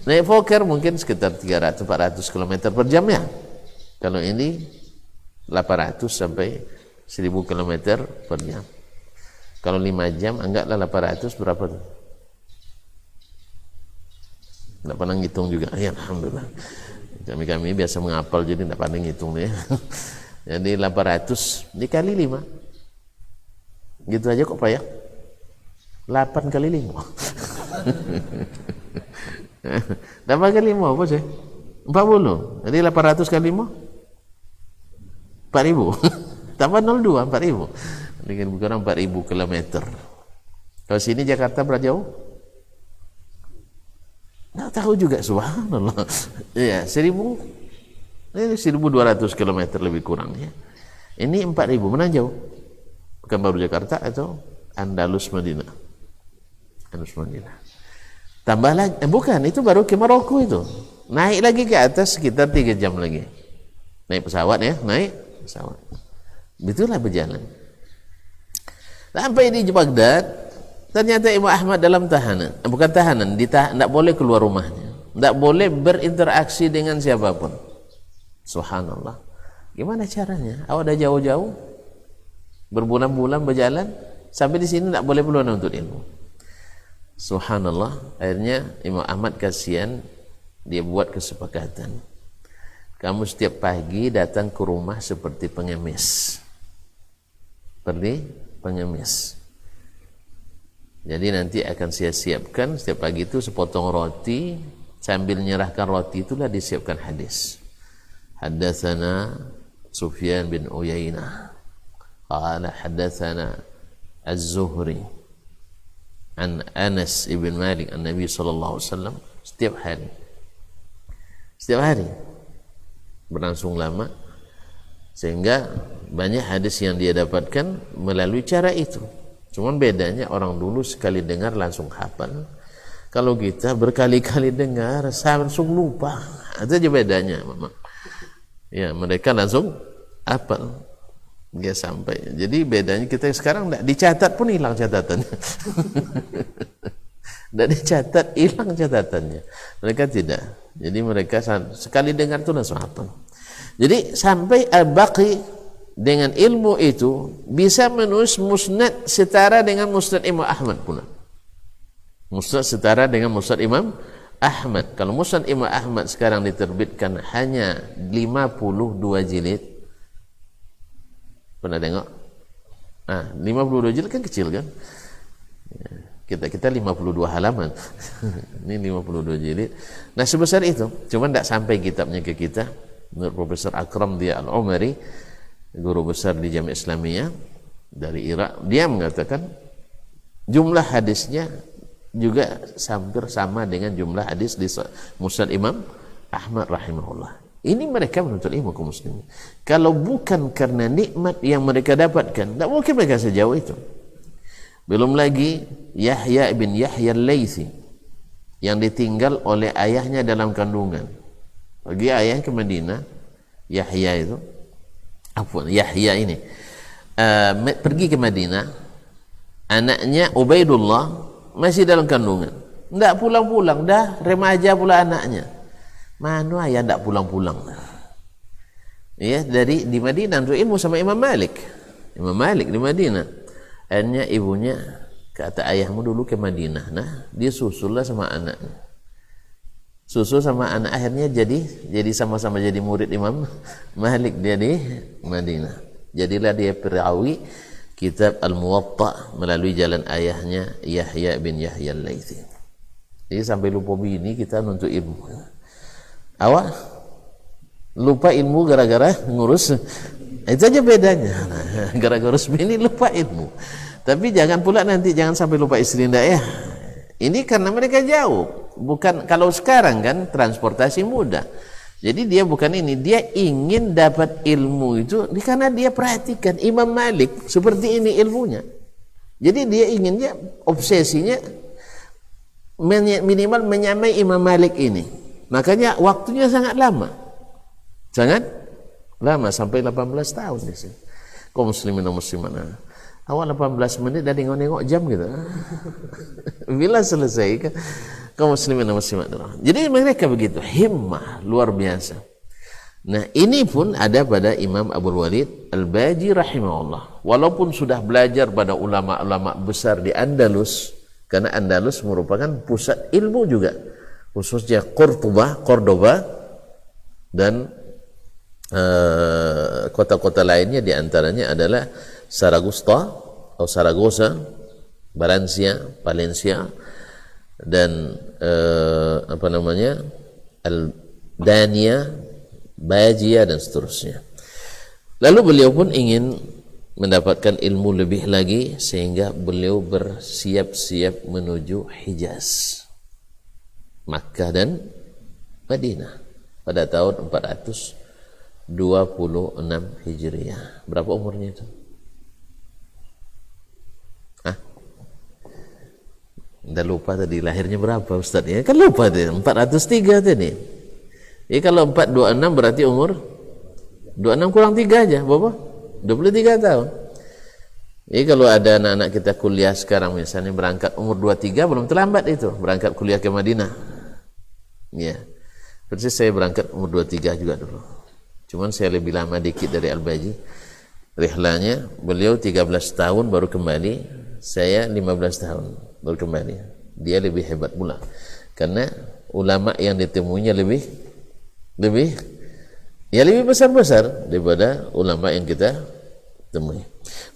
Naik Fokker mungkin sekitar 300-400 km per jam ya. Kalau ini 800 sampai 1000 km per jam. Kalau 5 jam anggaplah 800 berapa tuh? Tidak pernah ngitung juga. Ya alhamdulillah. Kami biasa menghafal jadi tidak pernah ngitung ya. Jadi 800 dikali 5. Gitu aja kok payah. 8 kali 5. 8 kali 5 apa sih? 40. Jadi 800 kali 5 4.000. Tambah 02 4.000. Dengan kurang 4.000 kilometer. Kalau sini Jakarta berapa jauh? Nggak tahu juga, subhanallah. Ya, 1.200 km lebih kurang ya. Ini 4.000, mana jauh? Bukan baru Jakarta atau Andalus Madinah. Andalus Madinah. Tambah lagi, bukan, itu baru ke Maroko itu. Naik lagi ke atas sekitar 3 jam lagi. Naik pesawat ya, naik pesawat. Itulah berjalan. Sampai di Baghdad, ternyata Imam Ahmad dalam tahanan, bukan tahanan, tidak boleh keluar rumahnya, tidak boleh berinteraksi dengan siapapun. Subhanallah. Gimana caranya? Awak dah jauh-jauh, berbulan-bulan berjalan, sampai di sini tidak boleh keluar untuk ilmu. Subhanallah. Akhirnya Imam Ahmad kasihan, dia buat kesepakatan. Kamu setiap pagi datang ke rumah seperti pengemis. Seperti pengemis. Jadi nanti akan saya siapkan setiap pagi itu sepotong roti, sambil menyerahkan roti itulah disiapkan hadis. Haddatsana Sufyan bin Uyainah qala haddatsana Az-Zuhri an Anas ibn Malik an Nabi sallallahu alaihi wasallam. Setiap hari berlangsung lama, sehingga banyak hadis yang dia dapatkan melalui cara itu. Cuman bedanya orang dulu sekali dengar langsung hafal. Kalau kita berkali-kali dengar langsung lupa. Itu aja bedanya, Mama. Ya, mereka langsung hafal. Dia sampai. Jadi bedanya kita sekarang enggak dicatat pun hilang catatannya. Enggak dicatat, hilang catatannya. Mereka tidak. Jadi mereka sekali dengar itu langsung hafal. Jadi sampai Al-Baqi dengan ilmu itu bisa menulis musnad setara dengan musnad Imam Ahmad pula. Musnad setara dengan musnad Imam Ahmad. Kalau musnad Imam Ahmad sekarang diterbitkan hanya 52 jilid. Pernah tengok? 52 jilid kan kecil kan? Kita 52 halaman. Ini 52 jilid. Nah, sebesar itu. Cuma tidak sampai kitabnya ke kita. Menurut Profesor Akram Dia Al-Umari, guru besar di Jamiah Islamiyah dari Irak, dia mengatakan jumlah hadisnya juga hampir sama dengan jumlah hadis di Musnad Imam Ahmad rahimahullah. Ini mereka menuntut ilmu kaum muslimin. Kalau bukan karena nikmat yang mereka dapatkan, tidak mungkin mereka sejauh itu. Belum lagi Yahya bin Yahya Al-Laythi yang ditinggal oleh ayahnya dalam kandungan. Pergi ayah ke Madinah, Yahya itu Yahya ini pergi ke Madinah, anaknya Ubaidullah masih dalam kandungan, tidak pulang-pulang, dah remaja pula anaknya. Mana ayah tidak pulang-pulang? Ya, dari di Madinah untuk ilmu sama Imam Malik di Madinah. Akhirnya ibunya kata, ayahmu dulu ke Madinah. Nah, dia susullah sama anaknya. Susul sama anak, akhirnya jadi sama-sama jadi murid Imam Malik dia di Madinah. Jadilah dia perawi kitab Al-Muwatta melalui jalan ayahnya Yahya bin Yahya Al-Laythi. Jadi sampai lupa bini kita nuntut ilmu. Awak lupa ilmu gara-gara ngurus, itu aja bedanya. Gara-gara ngurus bini lupa ilmu. Tapi jangan pula nanti jangan sampai lupa istri ndak ya. Ini karena mereka jauh. Bukan kalau sekarang kan transportasi mudah. Jadi dia bukan ini, dia ingin dapat ilmu itu karena dia perhatikan Imam Malik seperti ini ilmunya. Jadi dia inginnya, obsesinya minimal menyamai Imam Malik ini. Makanya waktunya sangat lama. Sangat lama, sampai 18 tahun di sini. Kaum muslimin dan muslimat. Awal 18 menit dah nengok-nengok jam gitu. Bila selesai kan kaum muslimin dan muslimat. Jadi mereka begitu, himmah luar biasa. Nah, ini pun ada pada Imam Abdul Walid Al-Baji rahimahullah. Walaupun sudah belajar pada ulama-ulama besar di Andalus, karena Andalus merupakan pusat ilmu juga, khususnya Cordoba dan kota-kota lainnya, di antaranya adalah Saragossa, Valencia, dan Al-Dania, Bajia, dan seterusnya. Lalu beliau pun ingin mendapatkan ilmu lebih lagi, sehingga beliau bersiap-siap menuju Hijaz, Makkah dan Madinah pada tahun 426 Hijriah. Berapa umurnya itu? Udah lupa tadi lahirnya berapa Ustaz ya? Kan lupa tadi, 403 tadi. Jadi kalau 426 berarti umur 26 kurang 3 aja, berapa? 23 tahun. Jadi kalau ada anak-anak kita kuliah sekarang misalnya berangkat umur 23, belum terlambat itu berangkat kuliah ke Madinah. Ya. Persis saya berangkat umur 23 juga dulu. Cuman saya lebih lama dikit dari Al-Baji. Rihlanya beliau 13 tahun baru kembali, saya 15 tahun baru kembali. Dia lebih hebat pula. Karena ulama yang ditemuinya lebih besar-besar daripada ulama yang kita temui.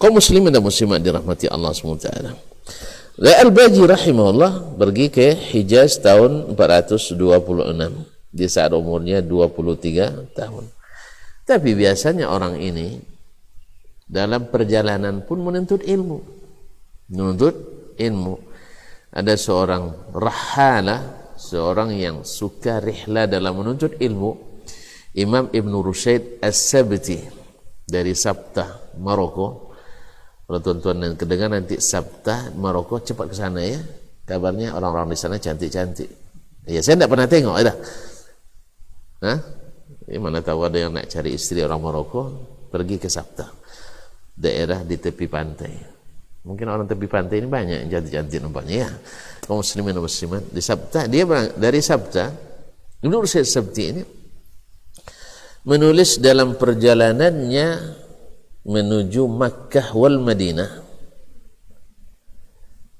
Kaum muslimin dan muslimat dirahmati Allah SWT. Al-Baji rahimahullah pergi ke Hijaz tahun 426 di saat umurnya 23 tahun. Tapi biasanya orang ini dalam perjalanan pun menuntut ilmu. Ada seorang rahala, seorang yang suka rihla dalam menuntut ilmu, Imam Ibn Rushayd As-Sabti dari Sabta, Maroko. Kalau tuan-tuan dan kedengar nanti Sabta, Maroko, cepat ke sana ya. Kabarnya orang-orang di sana cantik-cantik. Ya, saya tidak pernah tengok, ada. Mana tahu ada yang nak cari istri orang Maroko, pergi ke Sabta, daerah di tepi pantai. Mungkin orang tepi pantai ini banyak yang cantik-cantik nampaknya ya. Kaum muslimin dan muslimat di Sabta, dia dari Sabta, Ibnu Rushayd Sabti ini menulis dalam perjalanannya menuju Makkah wal Madinah,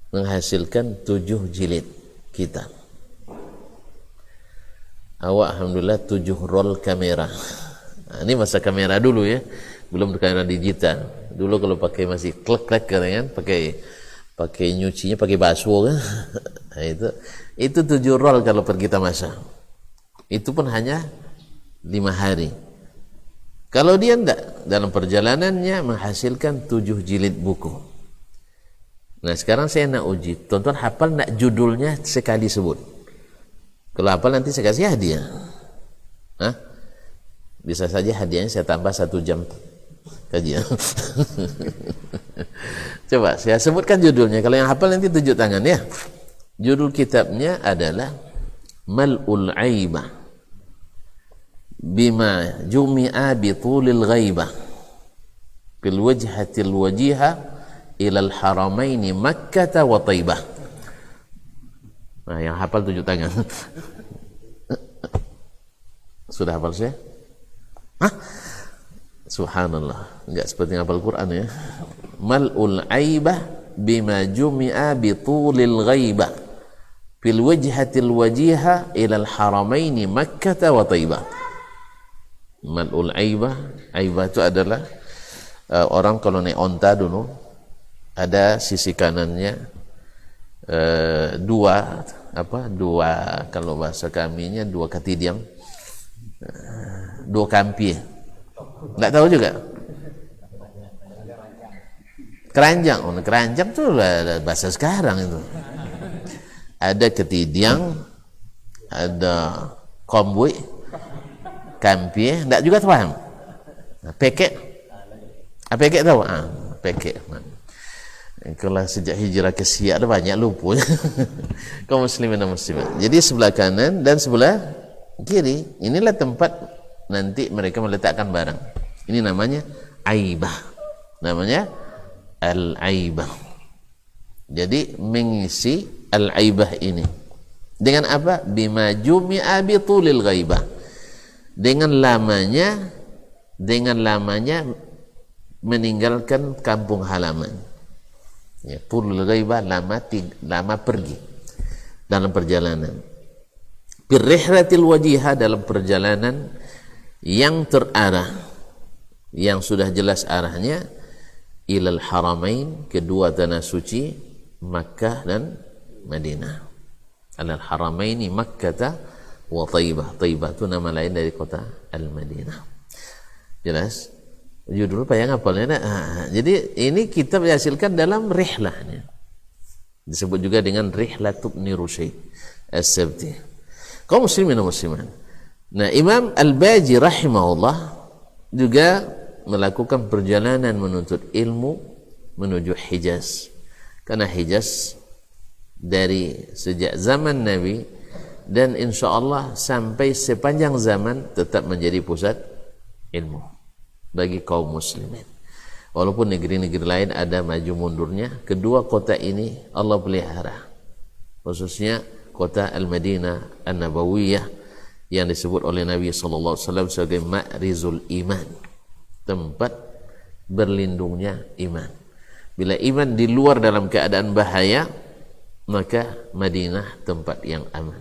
menghasilkan 7 jilid kitab. Alhamdulillah 7 roll kamera. Ini masa kamera dulu ya, belum kamera digital. Dulu kalau pakai masih klek-klek kan, pakai nyucinya pakai baswo kan. Itu 7 roll kalau pergi tamasya. Itu pun hanya 5 hari. Kalau dia tidak, dalam perjalanannya menghasilkan 7 jilid buku. Nah sekarang saya nak uji, tonton hafal nak judulnya sekali sebut. Kalau hafal nanti saya kasih hadiah. Bisa saja hadiahnya saya tambah 1 jam kajian. Coba saya sebutkan judulnya. Kalau yang hafal nanti tunjuk tangan ya. Judul kitabnya adalah Mal'ul Aibah bima jumi'a bitulil ghaibah fil wajhatil wajiha ilal haramaini Makkah wa Taibah. Nah yang hafal tunjuk tangan. Sudah hafal saya? Subhanallah, enggak seperti hafal Quran ya. Mal'ul Aibah bima jumi'a bitulil ghaibah fil wajhatil wajiha ilal haramaini Makkah wa Taibah. Mal'ul Aibah, Aibah itu adalah orang kalau naik onta dulu, ada sisi kanannya dua kalau bahasa kaminya 2 katidiang, 2 kampie. Enggak tahu juga. Keranjang, keranjang itu bahasa sekarang itu. Ada ketidiang, ada kombui, kampie, enggak juga paham. Pekek. Pekek tahu? Pekek. Kalau sejak hijrah ke Siak ada banyak lupa. Kaum muslimin dan muslimat. Jadi sebelah kanan dan sebelah kiri, inilah tempat nanti mereka meletakkan barang. Ini namanya aibah. Namanya al-aibah. Jadi mengisi al-aibah ini. Dengan apa? Bima jumi'a bitulil ghaibah. Dengan lamanya meninggalkan kampung halaman. Ya, tulul ghaibah lama pergi dalam perjalanan. Birrihlatil wajihah, dalam perjalanan yang terarah, yang sudah jelas arahnya, ilal haramain, kedua tanah suci Makkah dan Madinah. Alal haramaini Makkah wa Taibah. Taibah itu nama lain dari kota Al-Madinah. Jelas? Judul apa yang hafalnya? Jadi ini kita dihasilkan dalam rihlah. Disebut juga dengan Rihlatul Ibn Rushayd As-Sabti. Kaum muslimin dan muslimat. Nah, Imam Al-Baji rahimahullah juga melakukan perjalanan menuntut ilmu menuju Hijaz. Karena Hijaz dari sejak zaman Nabi dan insya Allah sampai sepanjang zaman tetap menjadi pusat ilmu bagi kaum muslimin. Walaupun negeri-negeri lain ada maju mundurnya, kedua kota ini Allah pelihara. Khususnya kota Al-Madinah An-Nabawiyah yang disebut oleh Nabi sallallahu alaihi wasallam sebagai ma'rizul iman, tempat berlindungnya iman. Bila iman di luar dalam keadaan bahaya, maka Madinah tempat yang aman.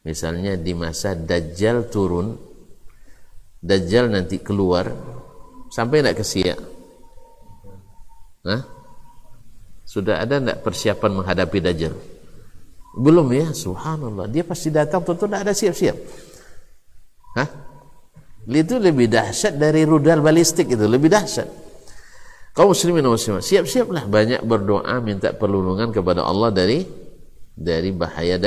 Misalnya di masa Dajjal turun, Dajjal nanti keluar, sampai tidak ke Siak? Sudah ada tidak persiapan menghadapi Dajjal? Belum ya, subhanallah. Dia pasti datang, tentu tidak ada siap-siap. Itu lebih dahsyat dari rudal balistik, itu lebih dahsyat. Kaum muslimin dan muslimat, siap-siaplah banyak berdoa minta perlindungan kepada Allah dari bahaya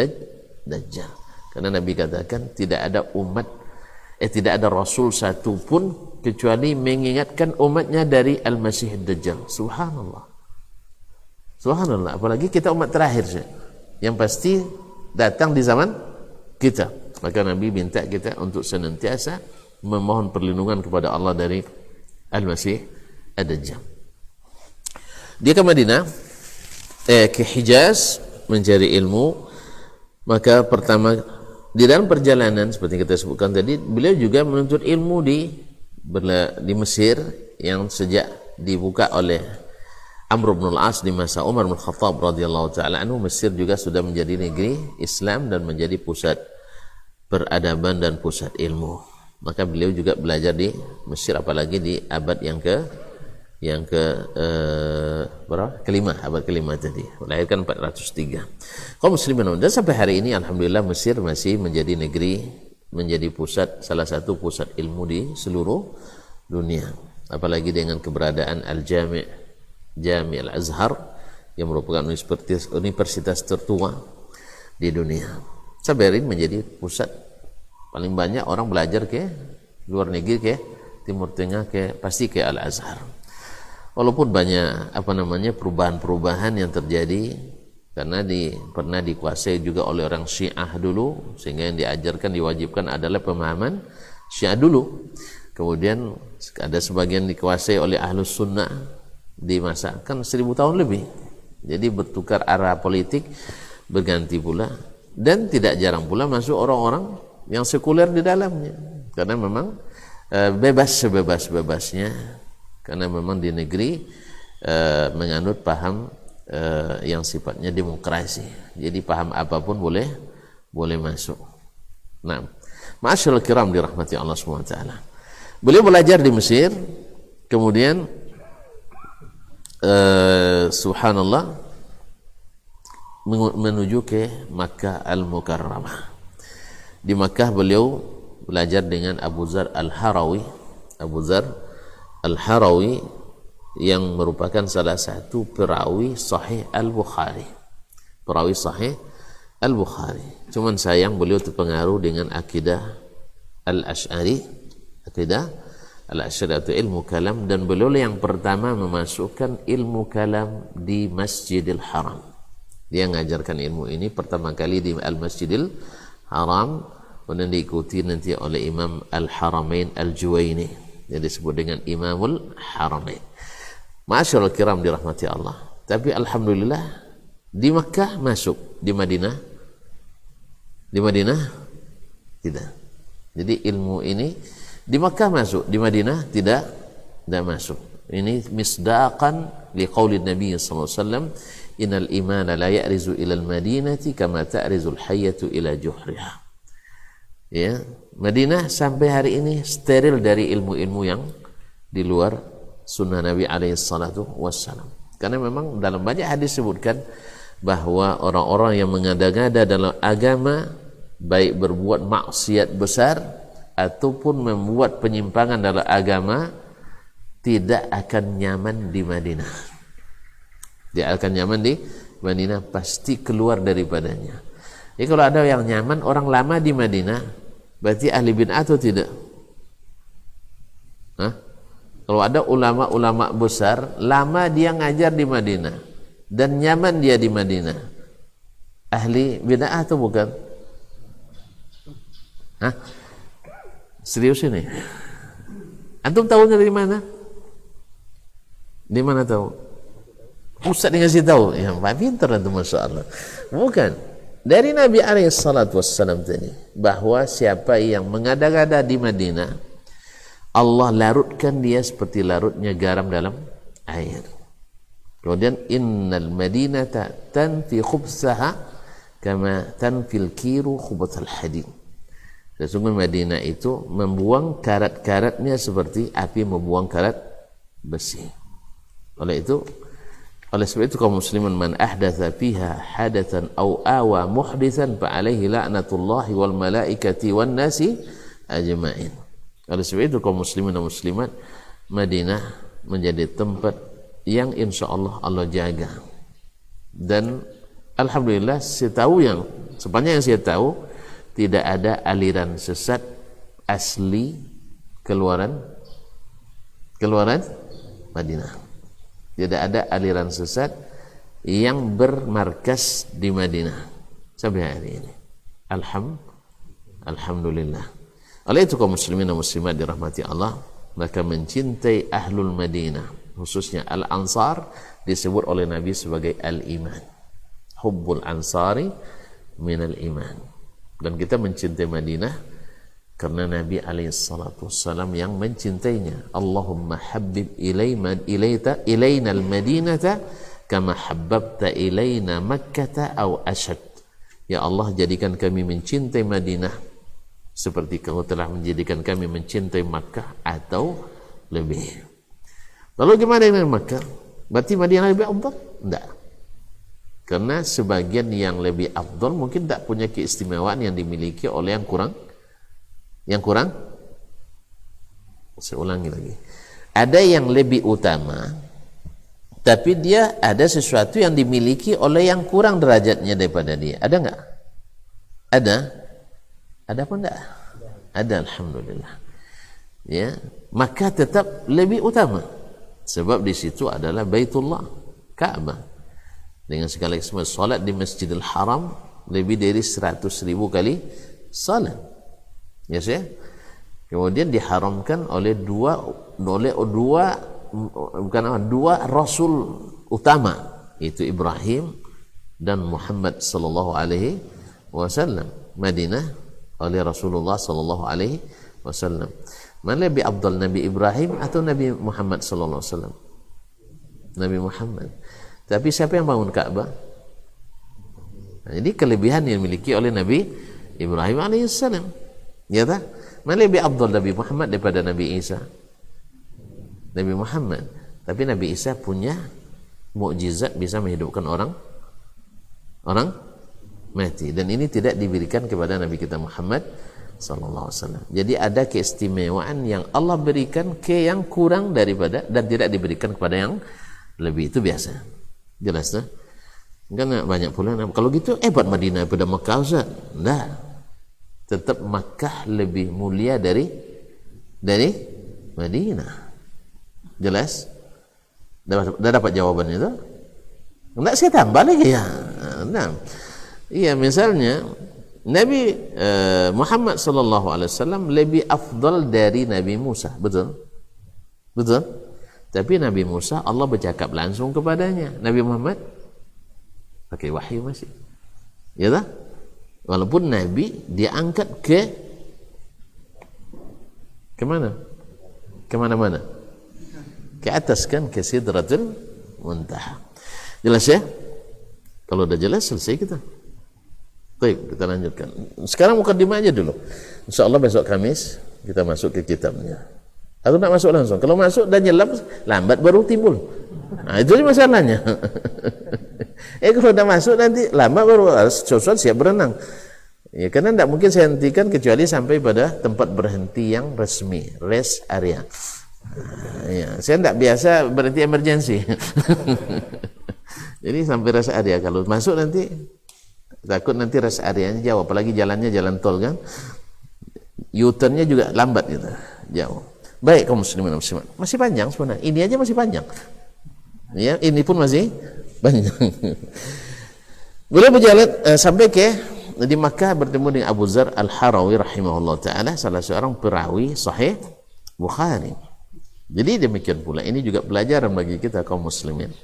Dajjal. Karena Nabi katakan tidak ada tidak ada Rasul satu pun kecuali mengingatkan umatnya dari Al-Masih Dajjal. Subhanallah. Subhanallah. Apalagi kita umat terakhir yang pasti datang di zaman kita. Maka Nabi minta kita untuk senantiasa memohon perlindungan kepada Allah dari Al-Masih Ad-Dajjal. Dia ke Madinah, ke Hijaz mencari ilmu. Maka pertama di dalam perjalanan seperti kita sebutkan tadi, beliau juga menuntut ilmu di Mesir yang sejak dibuka oleh Amr bin al-As di masa Umar bin Khattab radhiyallahu taala anhu. Mesir juga sudah menjadi negeri Islam dan menjadi pusat peradaban dan pusat ilmu. Maka beliau juga belajar di Mesir, apalagi di abad kelima, abad kelima tadi, melahirkan 403. Kaum muslimin dan sampai hari ini alhamdulillah Mesir masih menjadi negeri, menjadi pusat, salah satu pusat ilmu di seluruh dunia. Apalagi dengan keberadaan Jami' Al-Azhar yang merupakan universitas tertua di dunia. Sampai hari ini menjadi pusat paling banyak orang belajar ke luar negeri, ke Timur Tengah, pasti ke Al-Azhar. Walaupun banyak perubahan-perubahan yang terjadi karena pernah dikuasai juga oleh orang Syiah dulu, sehingga yang diajarkan, diwajibkan adalah pemahaman Syiah dulu. Kemudian ada sebagian dikuasai oleh Ahlus Sunnah di masa 1000 tahun lebih. Jadi bertukar arah politik, berganti pula, dan tidak jarang pula masuk orang-orang yang sekuler di dalamnya. Karena memang bebas sebebas-bebasnya, karena memang di negeri menganut paham yang sifatnya demokrasi. Jadi paham apapun boleh masuk. Nah, ma'asyiral kiram dirahmati Allah SWT. Beliau belajar di Mesir, kemudian subhanallah menuju ke Makkah Al-Mukarramah. Di Makkah beliau belajar dengan Abu Dzar Al-Harawi. Abu Dzar Al-Harawi yang merupakan salah satu perawi Sahih Al-Bukhari. Perawi Sahih Al-Bukhari. Cuman sayang beliau terpengaruh dengan akidah Al-Asy'ari, akidah Al-Asy'ari atau ilmu kalam, dan beliau yang pertama memasukkan ilmu kalam di Masjidil Haram. Dia mengajarkan ilmu ini pertama kali di Al-Masjidil Haram, kemudian diikuti nanti oleh Imam Al-Haramain Al-Juwaini yang disebut dengan Imamul Haramain. Ma'asyiral kiram dirahmati Allah. Tapi alhamdulillah di Makkah masuk, di Madinah tidak. Jadi ilmu ini di Makkah masuk, di Madinah tidak masuk. Ini misdaqan liqauli Nabi sallallahu alaihi wasallam, innal imana la ya'rizu ila al-madinati kama ta'rizu al-hayyatu ila juhriha. Ya, Madinah sampai hari ini steril dari ilmu-ilmu yang di luar sunnah Nabi alaihi salatu wassalam. Karena memang dalam banyak hadis disebutkan bahwa orang-orang yang mengada-ngada dalam agama, baik berbuat maksiat besar ataupun membuat penyimpangan dalam agama, tidak akan nyaman di Madinah. Dia akan nyaman di Madinah, pasti keluar daripadanya. Jadi kalau ada yang nyaman, orang lama di Madinah, berarti ahli bid'ah atau tidak? Hah? Kalau ada ulama-ulama besar, lama dia ngajar di Madinah dan nyaman dia di Madinah, ahli bid'ah atau bukan? Hah? Serius ini? Antum tahunya dari mana? Di mana tahu? Ustaz yang ngasih tahu. Ya, Pak pintar antum, masya Allah. Bukan. Dari Nabi SAW tadi, bahwa siapa yang mengada-gada di Madinah, Allah larutkan dia seperti larutnya garam dalam air. Kemudian innal madinata tanfi khubsaha kama tanfil kiru khubathal hadid. Sesungguhnya Madinah itu membuang karat-karatnya seperti api membuang karat besi. Oleh sebab itu kaum muslimin, man ahdatha fiha hadatsan aw awa muhditsan fa alaihi la'natullahi wal malaikati wan nasi ajma'in. Oleh sebab itu kaum muslimin dan muslimat, Madinah menjadi tempat yang insya Allah jaga. Dan alhamdulillah sepanjang yang saya tahu, tidak ada aliran sesat asli keluaran Madinah. Tidak ada aliran sesat yang bermarkas di Madinah sampai hari ini. Alhamdulillah. Oleh itu kaum muslimin dan muslimat dirahmati Allah, maka mencintai ahlul Madinah, khususnya al-ansar, disebut oleh Nabi sebagai al-iman. Hubbul ansari minal iman. Dan kita mencintai Madinah karena Nabi alaihissalam yang mencintainya. Allahumma habbib ilayna al-madinata kama habbabta ilayna makkata aw ashad. Ya Allah, jadikan kami mencintai Madinah seperti kau telah menjadikan kami mencintai Makkah atau lebih. Lalu gimana dengan Makkah? Berarti Madinah lebih afdal? Tidak. Karena sebagian yang lebih afdal mungkin tak punya keistimewaan yang dimiliki oleh yang kurang. Saya ulangi lagi. Ada yang lebih utama, tapi dia ada sesuatu yang dimiliki oleh yang kurang derajatnya daripada dia. Ada enggak? Ada apa enggak? Ada, alhamdulillah. Ya, maka tetap lebih utama. Sebab di situ adalah Baitullah, Ka'bah. Dengan segala semua salat di Masjidil Haram lebih dari 100.000 kali salat. Ya saya. Kemudian diharamkan oleh dua rasul utama, yaitu Ibrahim dan Muhammad sallallahu alaihi wasallam. Madinah oleh Rasulullah sallallahu alaihi wasallam. Mana lebih afdal, Nabi Ibrahim atau Nabi Muhammad sallallahu alaihi wasallam? Nabi Muhammad. Tapi siapa yang bangun Ka'bah? Nah, jadi kelebihan yang dimiliki oleh Nabi Ibrahim alaihissalam. Ya tak? Mana lebih afdal, Nabi Muhammad daripada Nabi Isa? Nabi Muhammad. Tapi Nabi Isa punya mukjizat bisa menghidupkan orang mati, dan ini tidak diberikan kepada Nabi kita Muhammad sallallahu alaihi wasallam. Jadi ada keistimewaan yang Allah berikan ke yang kurang daripada, dan tidak diberikan kepada yang lebih. Itu biasa. Jelas tak? Karena banyak pula kalau gitu buat Madinah pada Makkah, Ustaz. Enggak. Tetap Makkah lebih mulia dari Madinah. Jelas? Dah dapat jawaban itu? Enggak, saya tambah lagi ya. Nah, iya, misalnya Nabi Muhammad sallallahu alaihi wasallam lebih afdal dari Nabi Musa, betul? Betul? Tapi Nabi Musa Allah bercakap langsung kepadanya. Nabi Muhammad pakai wahyu masih. Ya tak? Walaupun Nabi dia angkat ke mana? Kemana-mana? Ke atas kan, ke Sidratul Muntaha. Jelas ya? Kalau udah jelas selesai kita. Baik, kita lanjutkan. Sekarang mukadimah aja dulu. InsyaAllah besok Kamis kita masuk ke kitabnya. Atau nak masuk langsung? Kalau masuk dan nyelam, lambat baru timbul. Nah, itu masalahnya. Kalau udah masuk nanti lambat baru harus siap berenang. Ya, karena tidak mungkin saya hentikan kecuali sampai pada tempat berhenti yang resmi, rest area. Ya, saya tidak biasa berhenti emergency. Jadi sampai rest area. Kalau masuk nanti takut nanti rest areanya jauh, apalagi jalannya jalan tol kan, U-turn-nya juga lambat gitu, jauh. Baik kaum muslimin dan muslimat, masih panjang sebenarnya. Ini aja masih panjang. Ya, ini pun masih panjang. Beliau berjalan sampai ke di Makkah bertemu dengan Abu Dzar Al-Harawi rahimahullah taala, salah seorang perawi Sahih Bukhari. Jadi demikian pula ini juga pelajaran bagi kita kaum muslimin.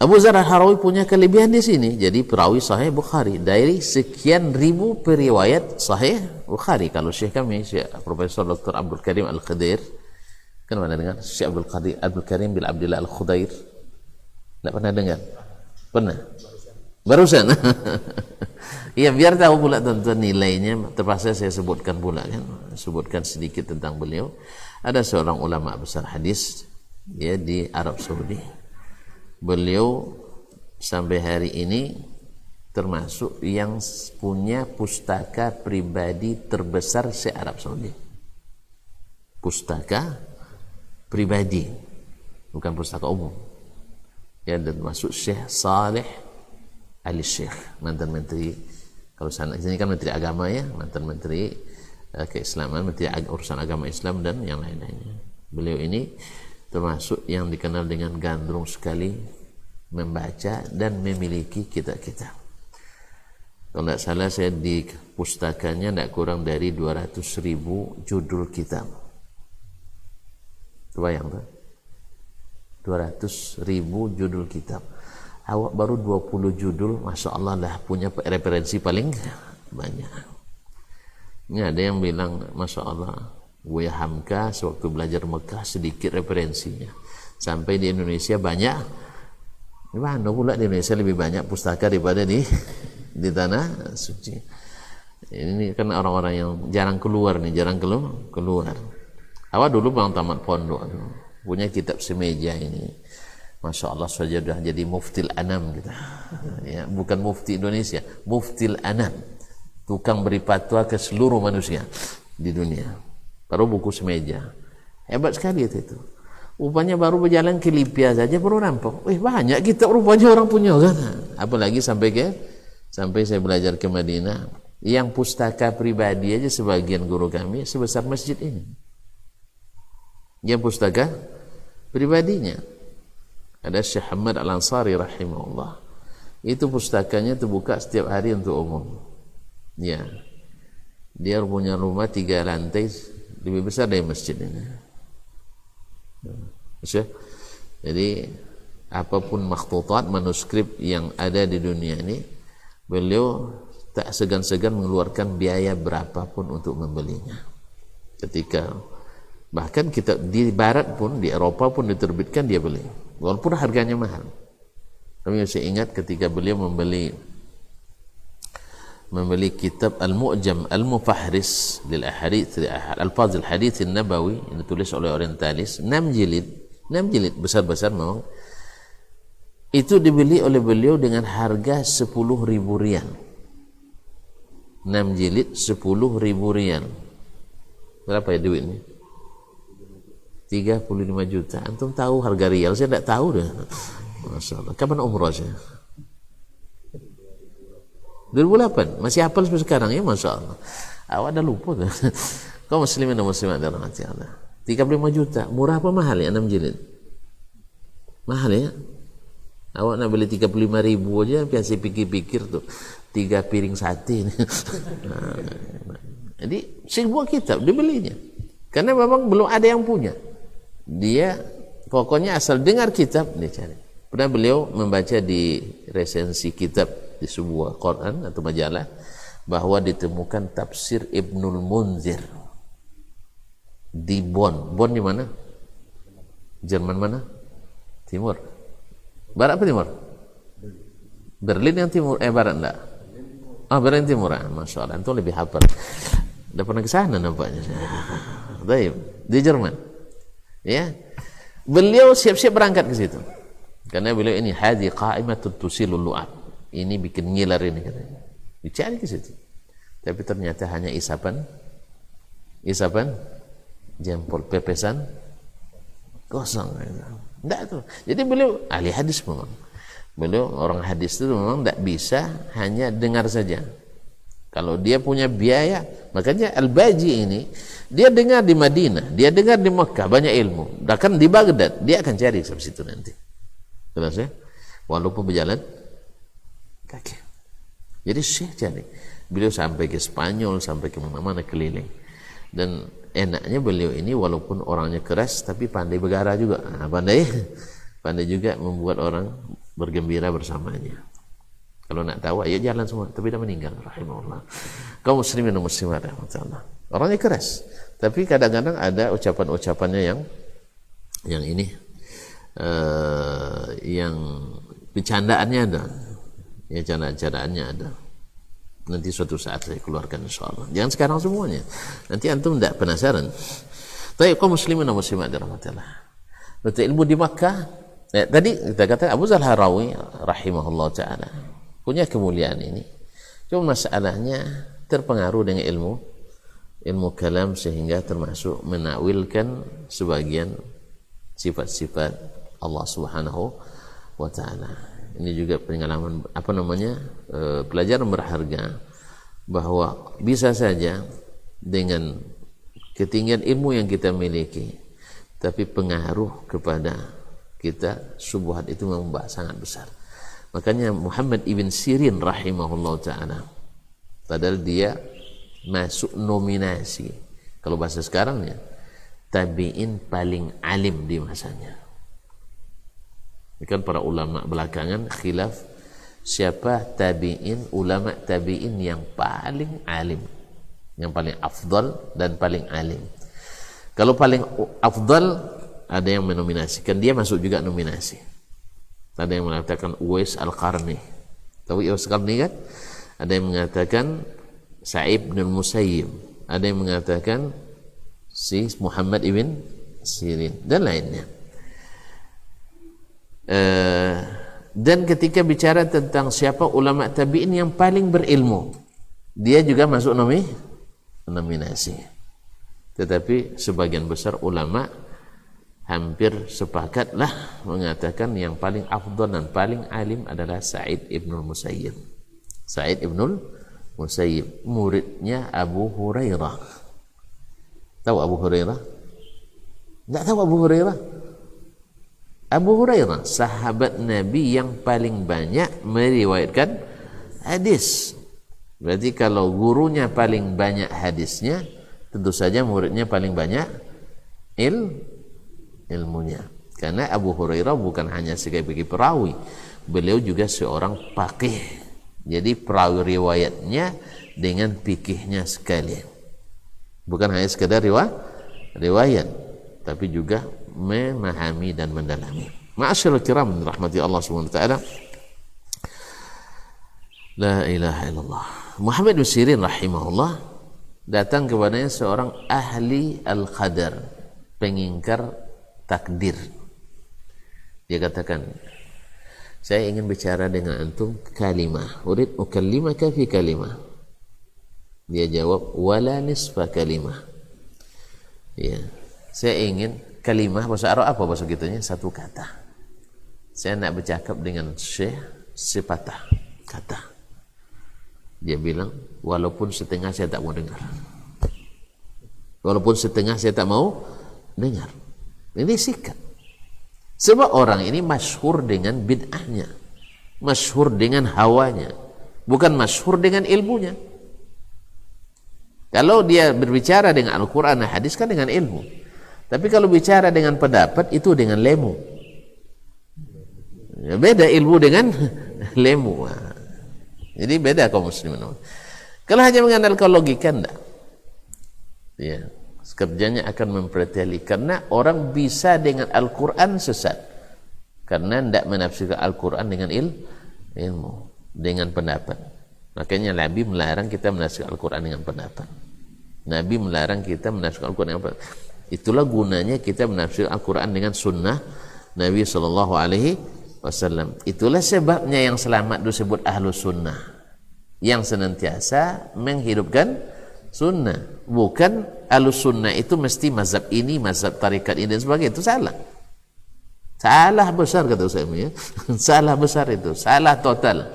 Abu Dzar Al-Harawi punya kelebihan di sini, jadi perawi Sahih Bukhari dari sekian ribu periwayat Sahih Bukhari. Kalau Syekh kami, Syekh Profesor Dr. Abdul Karim Al-Khadir, kan pernah dengar Syekh Abdul Karim bin Abdullah Al-Khudair? Tidak pernah dengar? Pernah? Barusan. Iya, biar tahu pula tuan-tuan nilainya, terpaksa saya sebutkan pula kan, sebutkan sedikit tentang beliau. Ada seorang ulama besar hadis ya di Arab Saudi. Beliau sampai hari ini termasuk yang punya pustaka pribadi terbesar se-Arab Saudi. Pustaka pribadi, bukan pustaka umum. Ya, dan termasuk Syekh Saleh Ali Syekh, mantan menteri, kalau sana sini kan menteri agama ya, mantan menteri keislaman, menteri urusan agama Islam dan yang lain-lainnya. Beliau ini termasuk yang dikenal dengan gandrung sekali membaca dan memiliki kitab-kitab. Kalau tidak salah saya di pustakanya tidak kurang dari 200.000 judul kitab. Bayang tuh, 200.000 judul kitab. Awak baru 20 judul, Masya Allah lah punya referensi paling banyak. Ini ada yang bilang, Masya Allah, Buya Hamka sewaktu belajar Mekah sedikit referensinya. Sampai di Indonesia banyak. Mana pula di Indonesia lebih banyak pustaka daripada di tanah suci. Ini kan orang-orang yang jarang keluar nih, jarang keluar. Awak dulu bang tamat pondok, punya kitab semeja ini. Masya Allah sudah jadi muftil anam gitu. Ya, bukan mufti Indonesia, muftil anam, tukang beri fatwa ke seluruh manusia di dunia. Baru buku semeja, hebat sekali itu. Rupanya baru berjalan ke Libya saja baru rampok. Banyak kitab rupanya orang punya kan. Apalagi sampai saya belajar ke Madinah, yang pustaka pribadi aja sebagian guru kami sebesar masjid ini. Yang pustaka pribadinya. Ada Syekh Ahmad Al-Ansari rahimahullah. Itu pustakanya terbuka setiap hari untuk umum. Ya. Dia punya rumah 3 lantai lebih besar dari masjid ini. Jadi apapun makhtutat, manuskrip yang ada di dunia ini, beliau tak segan-segan mengeluarkan biaya berapapun untuk membelinya. Ketika bahkan kita di barat pun, di Eropa pun diterbitkan, dia beli. Walaupun harganya mahal. Kami masih ingat ketika beliau membeli kitab Al-Mu'jam Al-Mufahris lil Ahadits Al-Alfaz Al-Hadits An-Nabawi yang ditulis oleh orientalis, 6 jilid besar-besar memang. Itu dibeli oleh beliau dengan harga 10.000 rial. 6 jilid 10.000 rial. Berapa ya duitnya? 35 juta. Antum tahu harga rial? Saya tidak tahu dah. Masya Allah. Kapan umrah saya? 2008. Masih hafal sampai sekarang ya, Masya Allah. Awak dah lupa tu. Kau muslimin dan muslimat dirahmati Allah. 35 juta, murah apa mahal ya 6 jilid? Mahal ya? Awak nak beli 35.000 aja, biasa pikir-pikir tuh 3 piring sate. Jadi sebuah kitab dibelinya. Karena memang belum ada yang punya. Dia pokoknya asal dengar kitab dia cari. Pernah beliau membaca di resensi kitab di sebuah Quran atau majalah bahwa ditemukan tafsir Ibnul Munzir di Bonn. Bonn di mana? Jerman mana? Timur. Barat apa timur? Berlin yang timur, barat enggak? Berlin timur. Masya Allah, itu lebih hafal. Udah pernah ke sana nampaknya. Baik, di Jerman. Ya. Beliau siap-siap berangkat ke situ. Karena beliau ini hadhi qa'imatut tusilul lu'ab. Ini bikin ngiler ini katanya. Dicari ke situ. Tapi ternyata hanya isapan jempol, pepesan kosong. Enggak tuh. Jadi beliau ahli hadis memang. Beliau orang hadis itu memang tidak bisa hanya dengar saja. Kalau dia punya biaya, makanya Al-Baji ini dia dengar di Madinah, dia dengar di Mekah banyak ilmu. Bahkan di Baghdad dia akan cari sampai situ nanti. Jelas ya? Walaupun berjalan kaki. Jadi Syekh cari. Beliau sampai ke Spanyol, sampai ke mana-mana keliling. Dan enaknya beliau ini walaupun orangnya keras tapi pandai bergara juga. Pandai juga membuat orang bergembira bersamanya. Kalau nak tahu, ayo jalan semua. Tapi dah meninggal, rahimahullah. Kaum muslimin dan muslimat, rahmatullah. Orangnya keras, tapi kadang-kadang ada ucapan-ucapannya yang ini, yang bercandaannya ada, ya candaan-candaannya ada. Nanti suatu saat saya keluarkan insyaallah. Jangan sekarang semuanya. Nanti antum tidak penasaran. Tapi kaum muslimin dan muslimat, rahmatullah. Betul ilmu di Makkah. Tadi kita kata Abu Zal Harawi, rahimahullah taala, punya kemuliaan ini. Cuma masalahnya terpengaruh dengan ilmu kalam sehingga termasuk menakwilkan sebagian sifat-sifat Allah Subhanahu wa taala. Ini juga pengalaman pelajaran berharga bahwa bisa saja dengan ketinggian ilmu yang kita miliki tapi pengaruh kepada kita syubhat itu memang sangat besar. Makanya Muhammad ibn Sirin rahimahullah ta'ala, padahal dia masuk nominasi, kalau bahasa sekarang ya, tabi'in paling alim di masanya. Ini kan para ulama belakangan khilaf siapa tabi'in, ulama tabi'in yang paling alim, yang paling afdal dan paling alim. Kalau paling afdal ada yang menominasikan, dia masuk juga nominasi. Ada yang mengatakan Uwais Al-Qarni. Tahu Uwais Al-Qarni kan? Ada yang mengatakan Sa'ib bin Musayyib. Ada yang mengatakan si Muhammad ibn Sirin dan lainnya. Dan ketika bicara tentang siapa ulama tabi'in yang paling berilmu, dia juga masuk nominasi. Tetapi sebagian besar ulama hampir sepakatlah mengatakan yang paling afdal dan paling alim adalah Sa'id ibnul Musayyib. Sa'id ibnul Musayyib, muridnya Abu Hurairah. Tahu Abu Hurairah? Tidak tahu Abu Hurairah? Abu Hurairah, sahabat Nabi yang paling banyak meriwayatkan hadis. Berarti kalau gurunya paling banyak hadisnya, tentu saja muridnya paling banyak ilmunya. Karena Abu Hurairah bukan hanya sebagai perawi, beliau juga seorang faqih. Jadi perawi riwayatnya dengan fikihnya sekalian. Bukan hanya sekedar riwayat, tapi juga memahami dan mendalami. Ma'asyiral kiram rahmati Allah Subhanahu wa taala. La ilaha illallah. Muhammad bin Sirin rahimahullah datang kepadanya seorang ahli al-qadar, pengingkar takdir. Dia katakan, saya ingin bicara dengan antum kalimah, urid ukallimaka fi kalimah. Dia jawab, wala nisfa kalimah. Ya, saya ingin kalimah, bahasa Arab apa bahasa gitunya? Satu kata. Saya nak bercakap dengan Syekh sepatah kata. Dia bilang, walaupun setengah saya tak mau dengar. Walaupun setengah saya tak mau dengar. Ini sikap. Sebab orang ini masyhur dengan bid'ahnya, masyhur dengan hawanya, bukan masyhur dengan ilmunya. Kalau dia berbicara dengan Al-Quran dan hadis kan dengan ilmu. Tapi kalau bicara dengan pendapat itu dengan lemu. Ya, beda ilmu dengan lemu. Jadi beda kaum muslimin. Kalau hanya mengandalkan logika enggak. Ya, kerjanya akan memperteli karena orang bisa dengan Al-Quran sesat karena tidak menafsirkan Al-Quran dengan ilmu, dengan pendapat. Makanya Nabi melarang kita menafsirkan Al-Quran dengan pendapat. Nabi melarang kita menafsirkan Al-Quran dengan pendapat. Itulah gunanya kita menafsirkan Al-Quran dengan sunnah Nabi SAW. Itulah sebabnya yang selamat disebut ahlu sunnah, yang senantiasa menghidupkan sunnah. Bukan ahlu sunnah itu mesti mazhab ini, mazhab tarikat ini dan sebagainya. Itu salah. Salah besar kata saya ya. Salah besar itu, salah total.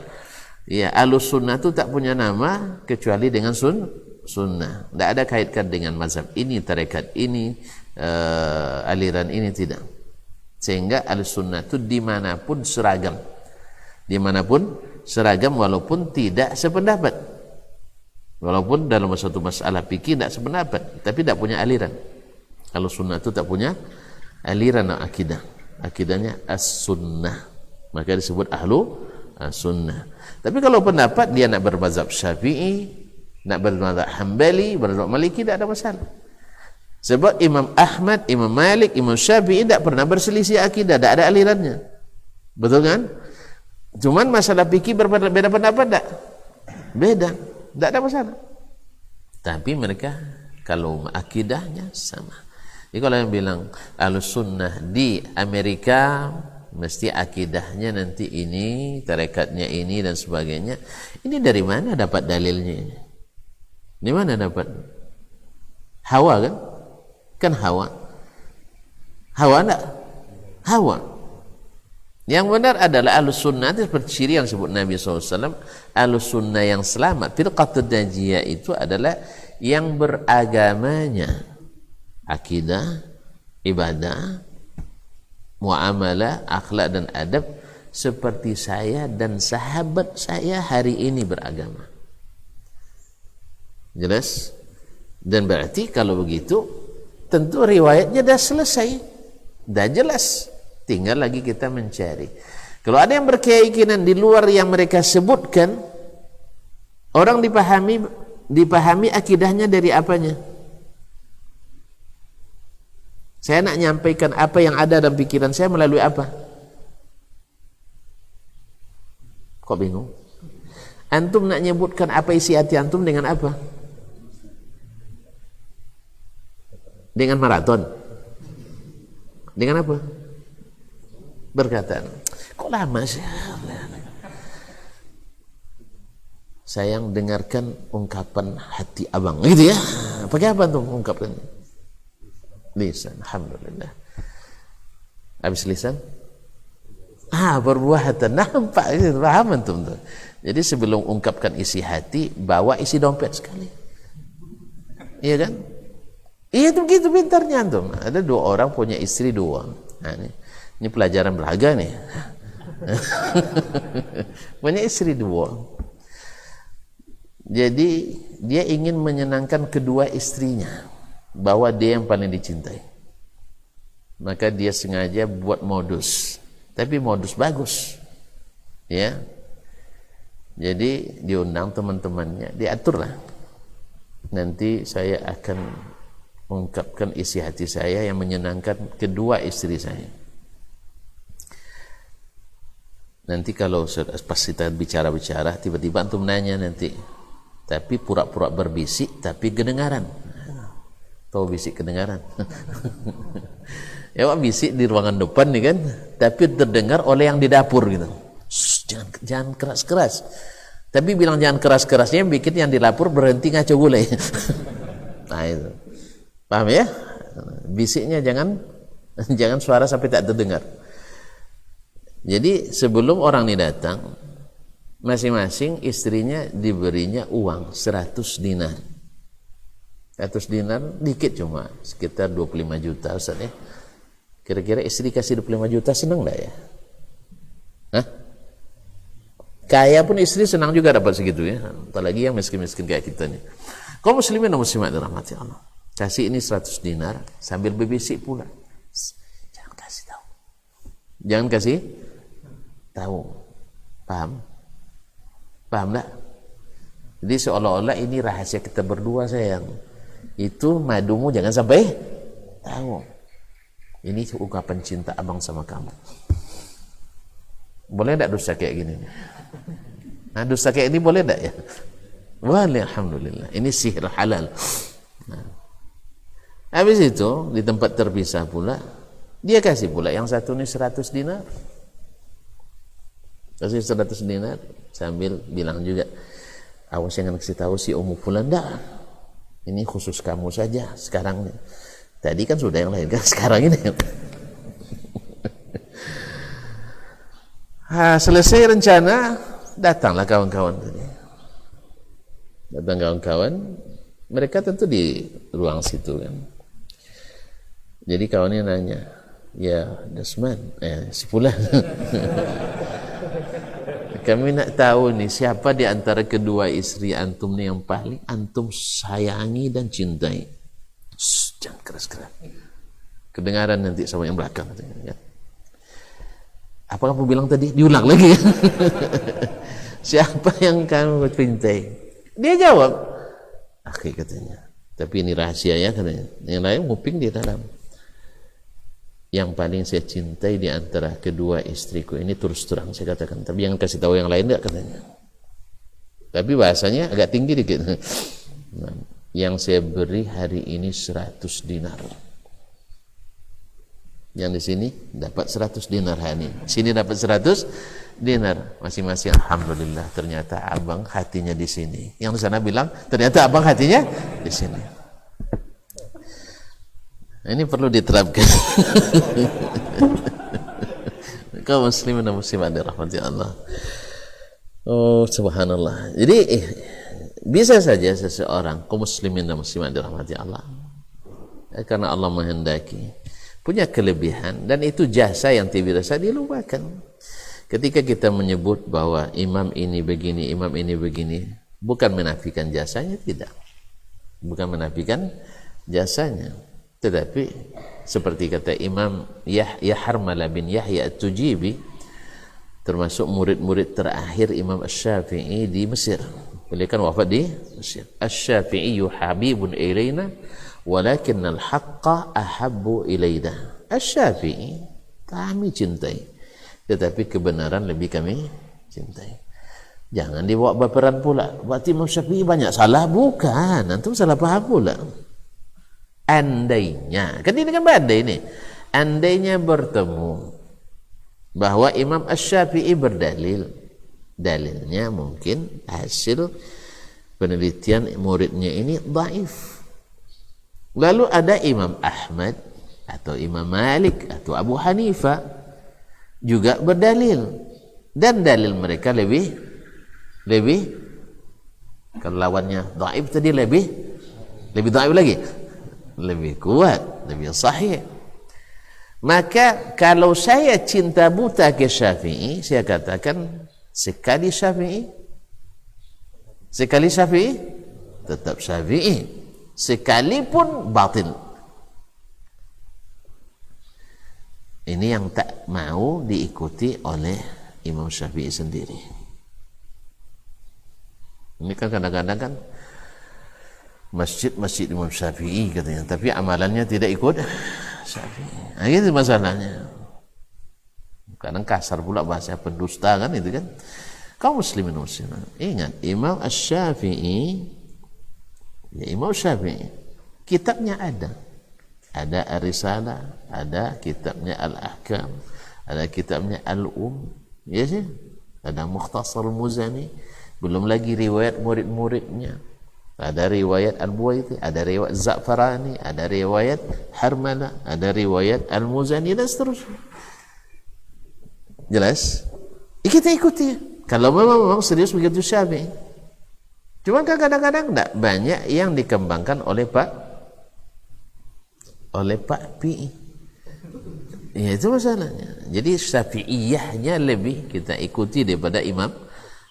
Ya, ahlu sunnah itu tak punya nama kecuali dengan sunnah. Tidak ada kaitkan dengan mazhab ini, tarikat ini, aliran ini, tidak. Sehingga al-sunnah itu dimanapun seragam, dimanapun seragam walaupun tidak sependapat, walaupun dalam satu masalah fikih tidak sependapat, tapi tidak punya aliran. Kalau sunnah itu tak punya aliran akidah, akidahnya as-sunnah, maka disebut ahlu sunnah. Tapi kalau pendapat dia nak bermazhab Syafi'i, nak bermazhab Hambali, bermazhab Maliki, tidak ada masalah. Sebab Imam Ahmad, Imam Malik, Imam Syafi'i tidak pernah berselisih akidah, tidak ada alirannya. Betul kan? Cuman masalah fikih berbeda pendapat tak? Beda, tidak ada masalah. Tapi mereka kalau akidahnya sama. Jadi kalau yang bilang Ahlus-Sunnah di Amerika mesti akidahnya nanti ini, tarekatnya ini dan sebagainya. Ini dari mana dapat dalilnya ini? Di mana dapat? Hawa kan? Kan hawa. Hawa enggak? Hawa. Yang benar adalah Ahlus Sunnah itu seperti ciri yang disebut Nabi SAW. Ahlus Sunnah yang selamat, firqatul najiyah itu adalah yang beragamanya akidah, ibadah, muamalah, akhlak dan adab seperti saya dan sahabat saya hari ini beragama. Jelas? Dan berarti kalau begitu tentu riwayatnya dah selesai, dah jelas, tinggal lagi kita mencari. Kalau ada yang berkeyakinan di luar yang mereka sebutkan, orang dipahami akidahnya dari apanya? Saya nak nyampaikan apa yang ada dalam pikiran saya melalui apa? Kok bingung? Antum nak nyebutkan apa isi hati antum dengan apa? Dengan maraton. Dengan apa? Berkata, kok lama sih? Sayang dengarkan ungkapan hati abang, gitu ya. Pakai apa tuh ungkapkan? Lisan, alhamdulillah. Habis lisan? Perbuatan. Nampak, paham antum tuh. Jadi sebelum ungkapkan isi hati, bawa isi dompet sekali. Iya kan? Iya itu begitu pintarnya antum. Ada 2 orang punya istri 2. Nah, ini pelajaran berharga nih. Punya istri 2. Jadi dia ingin menyenangkan kedua istrinya, bahwa dia yang paling dicintai. Maka dia sengaja buat modus, tapi modus bagus. Ya. Jadi diundang teman-temannya, diaturlah. Nanti saya akan mengungkapkan isi hati saya yang menyenangkan kedua istri saya. Nanti kalau pas kita bicara-bicara, tiba-tiba antum nanya nanti, tapi pura-pura berbisik, tapi kedengaran. Tahu bisik kedengaran? Ya, bisik di ruangan depan nih kan, tapi terdengar oleh yang di dapur gitu. Jangan keras-keras. Tapi bilang jangan keras-kerasnya bikin yang di dapur berhenti ngaco gulai. Nah itu. Paham ya? Bisiknya jangan suara sampai tak terdengar. Jadi sebelum orang ini datang, masing-masing istrinya diberinya uang 100 dinar. 100 dinar dikit, cuma sekitar 25 juta Ustaz ya. Kira-kira istri kasih 25 juta senang enggak ya? Hah? Kaya pun istri senang juga dapat segitu ya. Apalagi yang miskin-miskin kayak kita nih. Kaum muslimin dan muslimat dirahmati Allah. Kasih ini 100 dinar sambil bebisik pula. Jangan kasih tahu. Jangan kasih tahu. Paham? Paham tak? Jadi seolah-olah ini rahasia kita berdua sayang. Itu madumu jangan sampai tahu. Ini ungkapan cinta abang sama kamu. Boleh tak dosa kayak gini? Nah, dosa kayak ini boleh tak ya? Boleh, alhamdulillah. Ini sihir halal. Nah. Habis itu di tempat terpisah pula dia kasih pula yang satu ini 100 dinar. Kasih 100 dinar sambil bilang juga, awas jangan kasih tahu si Ummu Fulan dah. Ini khusus kamu saja sekarang nih. Tadi kan sudah yang lain kan, sekarang ini. Selesai rencana, datanglah kawan-kawan tadi. Datang kawan-kawan, mereka tentu di ruang situ kan. Jadi kawannya nanya, ya Dasman, si Fulan. Kami nak tahu nih siapa di antara kedua istri antum nih yang paling antum sayangi dan cintai. Jangan keras-keras. Kedengaran nanti sama yang belakang. Ya. Apa kamu bilang tadi? Diulang lagi. Siapa yang kamu cintai? Dia jawab, akhi katanya. Tapi ini rahasia ya katanya. Yang lain nguping di dalam. Yang paling saya cintai di antara kedua istriku ini terus terang saya katakan. Tapi yang kasih tahu yang lain enggak katanya. Tapi bahasanya agak tinggi dikit. Nah, yang saya beri hari ini 100 dinar. Yang di sini dapat 100 dinar hari ini. Sini dapat 100 dinar. Masing-masing alhamdulillah ternyata abang hatinya di sini. Yang di sana bilang ternyata abang hatinya di sini. Ini perlu diterapkan. Kaum muslimin dan muslimat dirahmati Allah. Oh subhanallah. Jadi bisa saja seseorang kaum muslimin dan muslimat dirahmati Allah, karena Allah menghendaki, punya kelebihan, dan itu jasa yang tidak bisa dilupakan. Ketika kita menyebut bahwa imam ini begini, imam ini begini, bukan menafikan jasanya, tidak. Bukan menafikan jasanya. Tetapi seperti kata Imam Yahya Harmala bin Yahya At-Tujibi, termasuk murid-murid terakhir Imam Asy-Syafi'i di Mesir. Beliau kan wafat di Mesir. Asy-Syafi'i habibun ilaina walakinnal haqqa ahabbu ilaina. Asy-Syafi'i kami cintai, tetapi kebenaran lebih kami cintai. Jangan dibawa baperan pula. Berarti Imam Syafi'i banyak salah, bukan. Antum salah paham pula. Andainya, kan ini kan badai ini. Andainya bertemu bahwa Imam Asy-Syafi'i berdalil, dalilnya mungkin hasil penelitian muridnya ini dhaif. Lalu ada Imam Ahmad atau Imam Malik atau Abu Hanifah juga berdalil, dan dalil mereka lebih kalau lawannya dhaif tadi lebih dhaif lagi, lebih kuat, lebih sahih. Maka kalau saya cinta buta ke Syafi'i, saya katakan sekali Syafi'i tetap Syafi'i, sekalipun batil. Ini yang tak mau diikuti oleh Imam Syafi'i sendiri. Ini kan kadang-kadang kan masjid Imam Syafi'i katanya, tapi amalannya tidak ikut Syafi'i. Nah, itu masalahnya. Kadang kasar pula bahasa pendusta kan itu kan. Kaum muslimin muslimat, ingat Imam Asy-Syafi'i, ya Imam Syafi'i kitabnya ada Ar-Risalah, ada kitabnya Al-Ahkam, ada kitabnya Al-Um, ya sih, ada Mukhtasar Al-Muzani, belum lagi riwayat murid-muridnya. Ada riwayat Al-Buwaiti, ada riwayat Za'farani, ada riwayat Harmala, ada riwayat Al-Muzani, dan seterusnya. Jelas? Kita ikuti. Kalau memang serius begitu Syafi'i. Cuma kadang-kadang tidak banyak yang dikembangkan oleh Pak Pi. Ya, itu masalahnya. Jadi Syafi'iyahnya lebih kita ikuti daripada Imam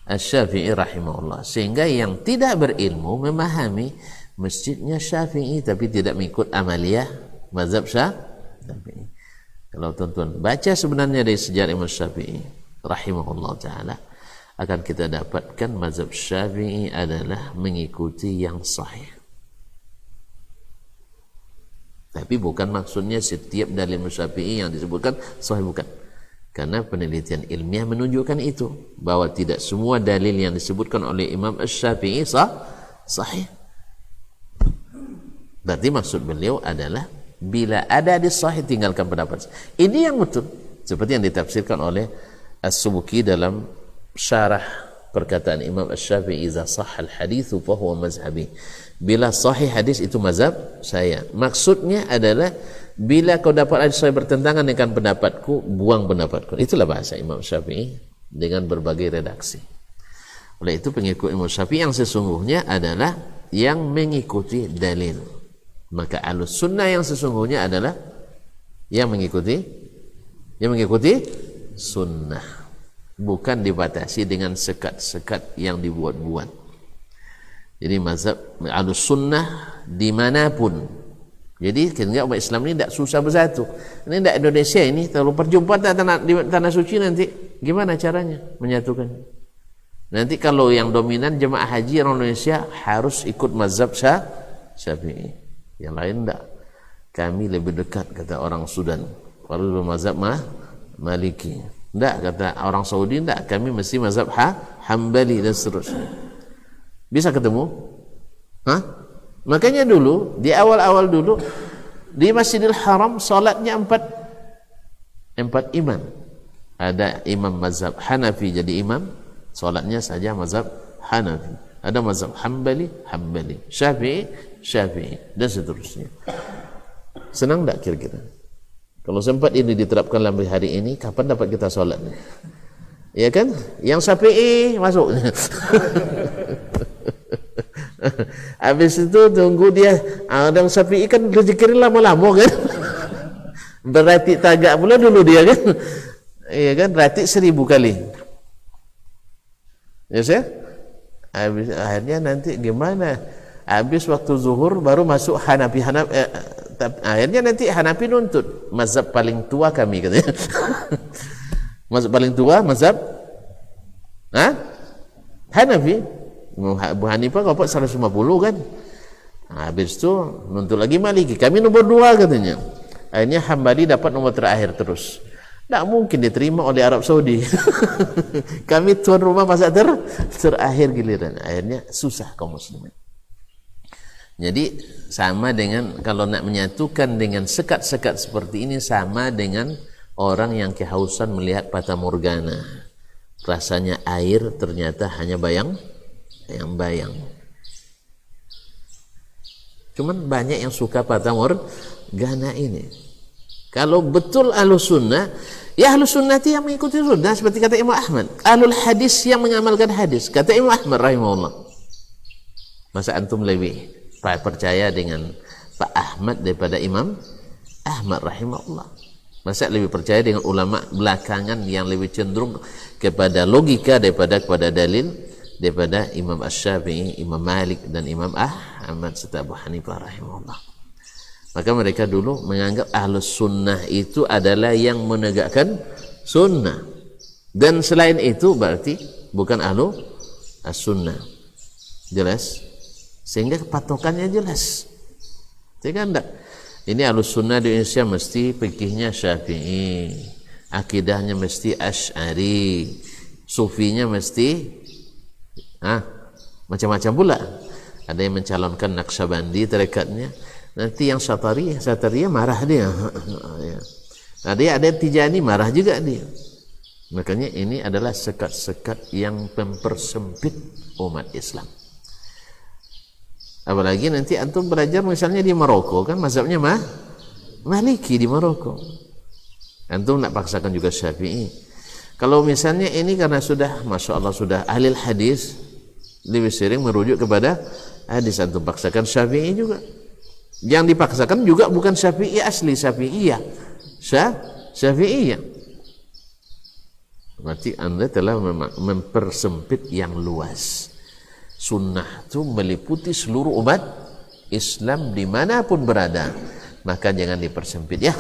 Asy-Syafi'i rahimahullah. Sehingga yang tidak berilmu memahami masjidnya Syafi'i tapi tidak mengikut amaliyah mazhab Syafi'i. Kalau tuan-tuan baca sebenarnya dari sejarah Imam Syafi'i rahimahullah ta'ala, akan kita dapatkan mazhab Syafi'i adalah mengikuti yang sahih. Tapi bukan maksudnya setiap dalil Syafi'i yang disebutkan sahih, bukan. Karena penelitian ilmiah menunjukkan itu, bahwa tidak semua dalil yang disebutkan oleh Imam Asy-Syafi'i sahih. Berarti maksud beliau adalah bila ada hadis sahih tinggalkan pendapat. Ini yang betul, seperti yang ditafsirkan oleh As-Subuki dalam syarah perkataan Imam Asy-Syafi'i, "Idza shahhal haditsu fa huwa mazhabi." Bila sahih hadis itu mazhab saya. Maksudnya adalah bila kau dapat hadis sahih bertentangan dengan pendapatku, buang pendapatku. Itulah bahasa Imam Syafi'i dengan berbagai redaksi. Oleh itu pengikut Imam Syafi'i yang sesungguhnya adalah yang mengikuti dalil. Maka Ahlus Sunnah yang sesungguhnya adalah yang mengikuti sunnah, bukan dibatasi dengan sekat-sekat yang dibuat-buat. Jadi mazhab Ahlus Sunnah dimanapun. Jadi kira umat Islam ini tidak susah bersatu. Ini tidak Indonesia ini, terlalu perjumpaan di tanah suci nanti gimana caranya menyatukan? Nanti kalau yang dominan jemaah haji orang Indonesia harus ikut mazhab Syafi'i, yang lain tidak. Kami lebih dekat, kata orang Sudan, harus bermazhab Maliki. Tidak, kata orang Saudi, tidak, kami mesti mazhab Hambali dan seterusnya. Bisa ketemu? Makanya dulu di awal-awal dulu di Masjidil Haram salatnya empat imam. Ada imam mazhab Hanafi jadi imam, salatnya saja mazhab Hanafi. Ada mazhab Hambali, Syafi'i dan seterusnya. Senang tak kira-kira? Kalau sempat ini diterapkan dalam hari ini, kapan dapat kita salat? Ya kan? Yang Syafi'i masuk. Habis itu tunggu dia, orang Syafi'i kan rezeki lama-lama kan. Berarti tagak pula dulu dia kan. Iya kan, ratik 1000 kali. Ya sih? Habis akhirnya nanti gimana? Habis waktu zuhur baru masuk Hanafi. Akhirnya nanti Hanafi nuntut mazhab paling tua kami katanya. Mazhab paling tua mazhab Hanafi. Abu Hanifah kau 150 kan. Habis itu nuntut lagi Maliki, kami nomor 2 katanya. Akhirnya Hambali dapat nomor terakhir terus. Tak mungkin diterima oleh Arab Saudi. Kami tuan rumah masa terakhir giliran. Akhirnya susah kaum muslimin. Jadi sama dengan kalau nak menyatukan dengan sekat-sekat seperti ini, sama dengan orang yang kehausan melihat fata morgana. Rasanya air ternyata hanya bayang. Cuman banyak yang suka fata morgana ini. Kalau betul Ahlus Sunnah, ya Ahlus Sunnah yang mengikuti sunnah, seperti kata Imam Ahmad. Ahlul Hadis yang mengamalkan hadis, kata Imam Ahmad rahimahullah. Masa antum lebih percaya dengan Pak Ahmad daripada Imam Ahmad rahimahullah? Masa lebih percaya dengan ulama belakangan yang lebih cenderung kepada logika daripada kepada dalil, daripada Imam Asy-Syafi'i, Imam Malik dan Imam Ahmad serta Abu Hanifah rahimahullah? Maka mereka dulu menganggap Ahlus Sunnah itu adalah yang menegakkan sunnah, dan selain itu berarti bukan Ahlus Sunnah. Jelas? Sehingga patokannya jelas. Tidak kan? Ini Ahlus Sunnah di Indonesia mesti fikihnya Syafi'i, akidahnya mesti Asy'ari, sufinya mesti macam-macam pula. Ada yang mencalonkan Naqsyabandi tarekatnya, nanti yang Satariyah marah dia. Ada Tijani marah juga dia. Makanya ini adalah sekat-sekat yang mempersempit umat Islam. Apalagi nanti antum belajar misalnya di Maroko, kan mazhabnya Maliki di Maroko. Antum nak paksakan juga Syafi'i. Kalau misalnya ini karena sudah, masya Allah sudah ahli hadis, lebih sering merujuk kepada hadis. Antum paksakan Syafi'i juga. Yang dipaksakan juga bukan Syafi'i asli, Syafi'iyah. Syafi'iyah. Berarti Anda telah mempersempit yang luas. Sunnah itu meliputi seluruh umat Islam dimanapun berada. Maka jangan dipersempit ya.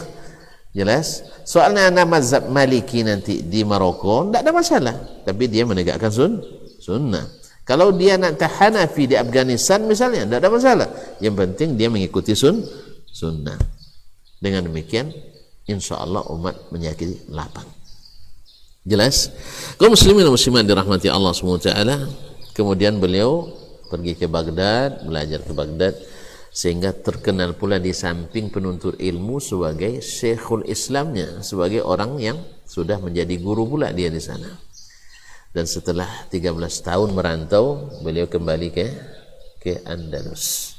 Jelas? Soalnya anak mazhab Maliki nanti di Maroko tidak ada masalah, tapi dia menegakkan sunnah. Kalau dia nak Hanafi di Afghanistan misalnya tidak ada masalah, yang penting dia mengikuti sunnah. Dengan demikian insya Allah umat menjadi lapang. Jelas? Kaum muslimin dan muslimat dirahmati Allah SWT. Kemudian beliau pergi ke Baghdad, belajar ke Baghdad, sehingga terkenal pula di samping penuntut ilmu sebagai Syekhul Islamnya, sebagai orang yang sudah menjadi guru pula dia di sana. Dan setelah 13 tahun merantau, beliau kembali ke Andalus.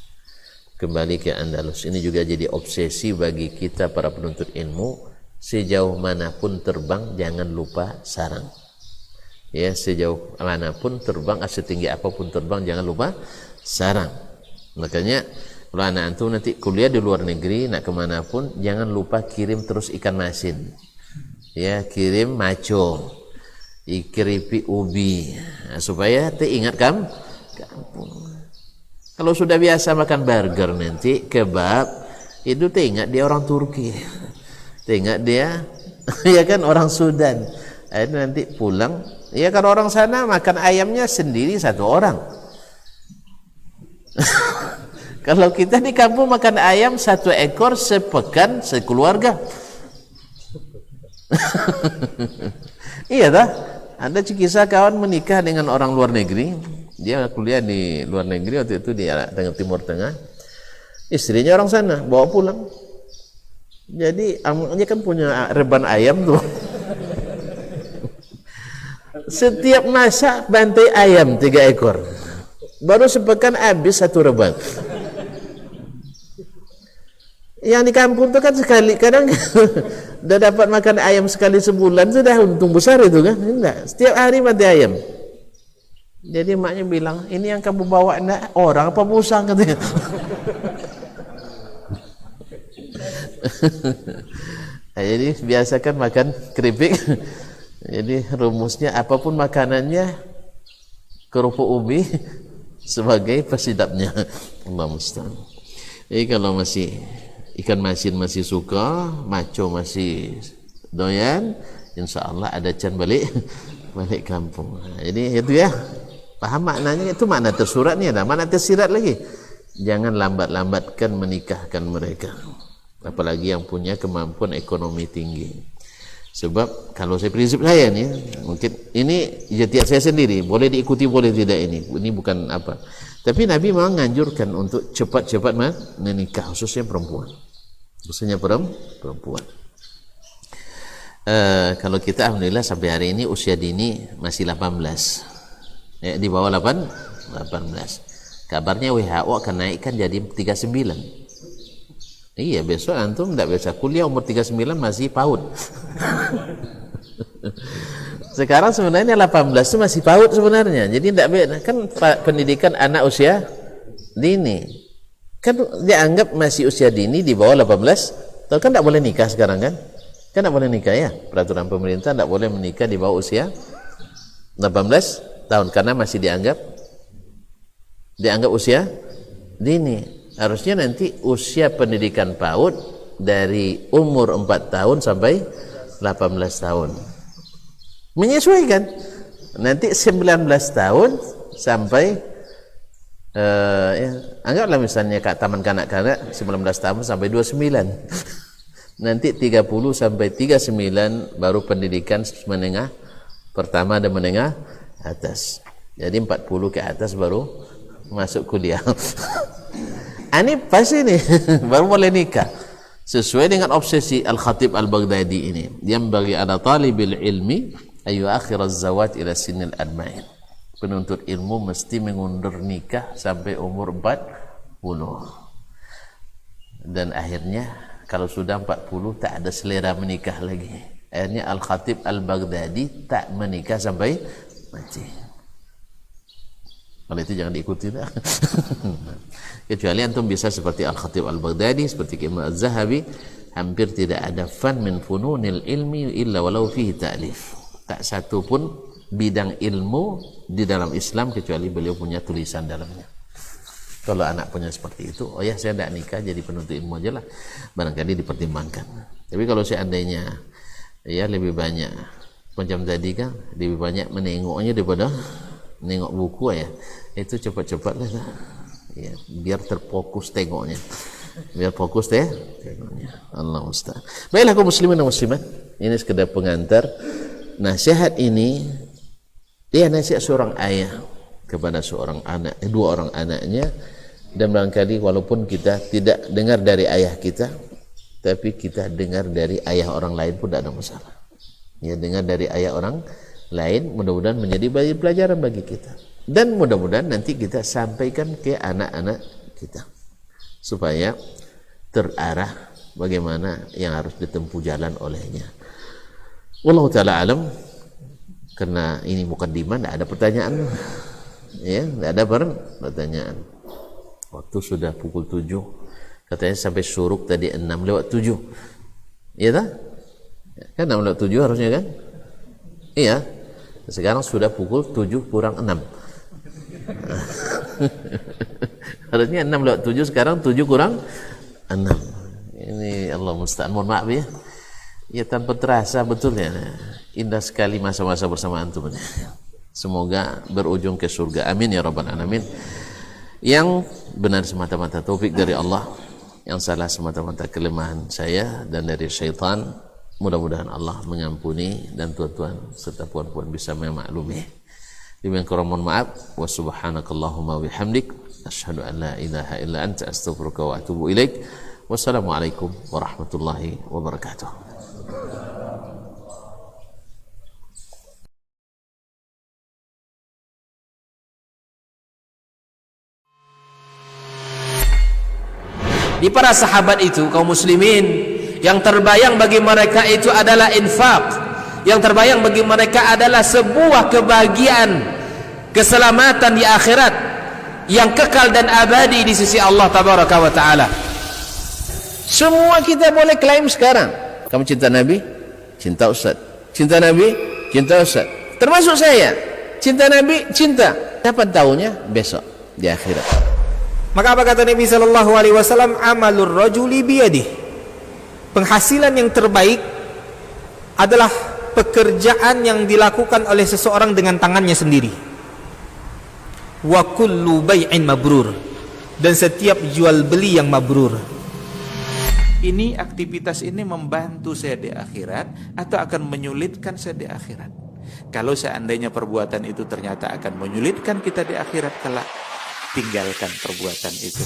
Kembali ke Andalus. Ini juga jadi obsesi bagi kita para penuntut ilmu. Sejauh manapun terbang jangan lupa sarang. Ya, sejauh manapun terbang, setinggi apapun terbang jangan lupa sarang. Makanya kalau anak antum nanti kuliah di luar negeri, nak kemanapun, jangan lupa kirim terus ikan masin. Ya, kirim maco, keripik ubi, supaya teringat kampung. Kalau sudah biasa makan burger nanti, kebab, itu teringat dia orang Turki. Teringat dia, ya kan orang Sudan. Itu nanti pulang, ya kan orang sana makan ayamnya sendiri satu orang. Kalau kita di kampung makan ayam satu ekor sepekan sekeluarga. Iya dah. Ada kisah kawan menikah dengan orang luar negeri. Dia kuliah di luar negeri waktu itu di Timur Tengah. Istrinya orang sana, bawa pulang. Jadi dia kan punya reban ayam tuh. Setiap masak bantai ayam 3 ekor. Baru sepekan habis satu reban. Yang di kampung itu kan sekali, kadang udah dapat makan ayam sekali sebulan sudah untung besar itu kan. Enggak, setiap hari mati ayam. Jadi maknya bilang, ini yang kamu bawa enggak orang apa musang katanya. Jadi biasakan makan keripik. Jadi rumusnya apapun makanannya, kerupuk ubi sebagai pesidapnya. Allah musta'an. Jadi kalau masih ikan masin masih suka, maco masih doyan, insya Allah ada can balik kampung. Jadi itu ya, paham maknanya, itu makna tersurat nih, ada makna tersirat lagi. Jangan lambat-lambatkan menikahkan mereka, apalagi yang punya kemampuan ekonomi tinggi. Sebab kalau saya prinsip saya nih, mungkin ini ijtihad saya sendiri, boleh diikuti boleh tidak, ini bukan apa. Tapi Nabi memang menganjurkan untuk cepat-cepat menikah, khususnya perempuan. Kalau kita alhamdulillah sampai hari ini usia dini masih 18. Ya, di bawah 18. Kabarnya WHO akan naikkan jadi 39. Iya, besok antum tidak bisa kuliah umur 39 masih PAUD. Sekarang sebenarnya 18 itu masih PAUD sebenarnya. Jadi tidak beda kan pendidikan anak usia dini. Kan dianggap masih usia dini di bawah 18. Tahu kan tidak boleh nikah sekarang kan? Kan tidak boleh nikah ya. Peraturan pemerintah tidak boleh menikah di bawah usia 18 tahun karena masih dianggap usia dini. Harusnya nanti usia pendidikan PAUD dari umur 4 tahun sampai 18 tahun. Menyesuaikan. Nanti 19 tahun sampai ya, anggaplah misalnya taman kanak-kanak 19 tahun sampai 29. Nanti 30 sampai 39 baru pendidikan menengah pertama dan menengah atas. Jadi 40 ke atas baru masuk kuliah. Ini pas ini baru boleh nikah sesuai dengan obsesi Al-Khatib Al-Baghdadi ini. Yang bagi ada talibil ilmi ayu akhir az-zawat ila sinil adma'in. Penuntut ilmu mesti mengundur nikah sampai umur 40. Dan akhirnya kalau sudah 40 tak ada selera menikah lagi. Akhirnya Al-Khatib Al-Baghdadi tak menikah sampai mati. Kalau itu jangan diikuti dah. Kecuali antum bisa seperti Al-Khatib Al-Baghdadi, seperti Imam Az-Zahabi, hampir tidak ada fan min fununil ilmi illa walau fihi ta'lif. Tak satu pun bidang ilmu di dalam Islam kecuali beliau punya tulisan dalamnya. Kalau anak punya seperti itu, oh ya saya tidak nikah jadi penuntut ilmu aja lah, barangkali dipertimbangkan. Tapi kalau seandainya ya lebih banyak macam tadi kan, lebih banyak menengoknya daripada menengok buku ya, itu cepat-cepatlah ya, biar terfokus tengoknya, biar fokus tengoknya. Allah musta'an. Baiklah kaum muslimin dan muslimat, ini sekedar pengantar. Nasihat ini dia nasihat seorang ayah kepada seorang anak, dua orang anaknya, dan barangkali walaupun kita tidak dengar dari ayah kita, tapi kita dengar dari ayah orang lain pun tidak ada masalah. Ya, dengar dari ayah orang lain mudah-mudahan menjadi pelajaran bagi kita, dan mudah-mudahan nanti kita sampaikan ke anak-anak kita supaya terarah bagaimana yang harus ditempuh jalan olehnya. Wallahu ta'ala alam. Karena ini mukaddimah, tidak ada pertanyaan ya, tidak ada pertanyaan. Waktu sudah pukul 7, katanya sampai syuruk tadi 6:07, iya tak? Kan 6:07 harusnya kan? Iya. Sekarang sudah pukul 7:06. Harusnya 6:07, sekarang 7:06. Ini Allah musta'an, mohon maaf ya. Ya tanpa terasa betul ya, indah sekali masa-masa bersama antum. Semoga berujung ke surga. Amin ya rabbal alamin. Yang benar semata-mata taufik dari Allah, yang salah semata-mata kelemahan saya dan dari syaitan. Mudah-mudahan Allah mengampuni dan tuan-tuan serta puan-puan bisa memaklumi. Demikian kurang mohon maaf. Wa subhanakallahumma bihamdik asyhadu an la ilaha illa anta astaghfiruka wa atubu ilaik. Wassalamualaikum warahmatullahi wabarakatuh. Di para sahabat itu kaum muslimin, yang terbayang bagi mereka itu adalah infak, yang terbayang bagi mereka adalah sebuah kebahagiaan, keselamatan di akhirat yang kekal dan abadi di sisi Allah tabaraka wa taala. Semua kita boleh klaim sekarang. Kamu cinta Nabi? Cinta Ustaz. Cinta Nabi? Cinta Ustaz. Termasuk saya. Cinta Nabi? Cinta. Kapan tahunya? Besok di akhirat. Maka apa kata Nabi sallallahu alaihi wasallam? Amalur rajuli biyadih. Penghasilan yang terbaik adalah pekerjaan yang dilakukan oleh seseorang dengan tangannya sendiri. Wa kullu bai'in mabrur. Dan setiap jual beli yang mabrur. Ini aktivitas ini membantu saya di akhirat atau akan menyulitkan saya di akhirat. Kalau seandainya perbuatan itu ternyata akan menyulitkan kita di akhirat kelak, tinggalkan perbuatan itu.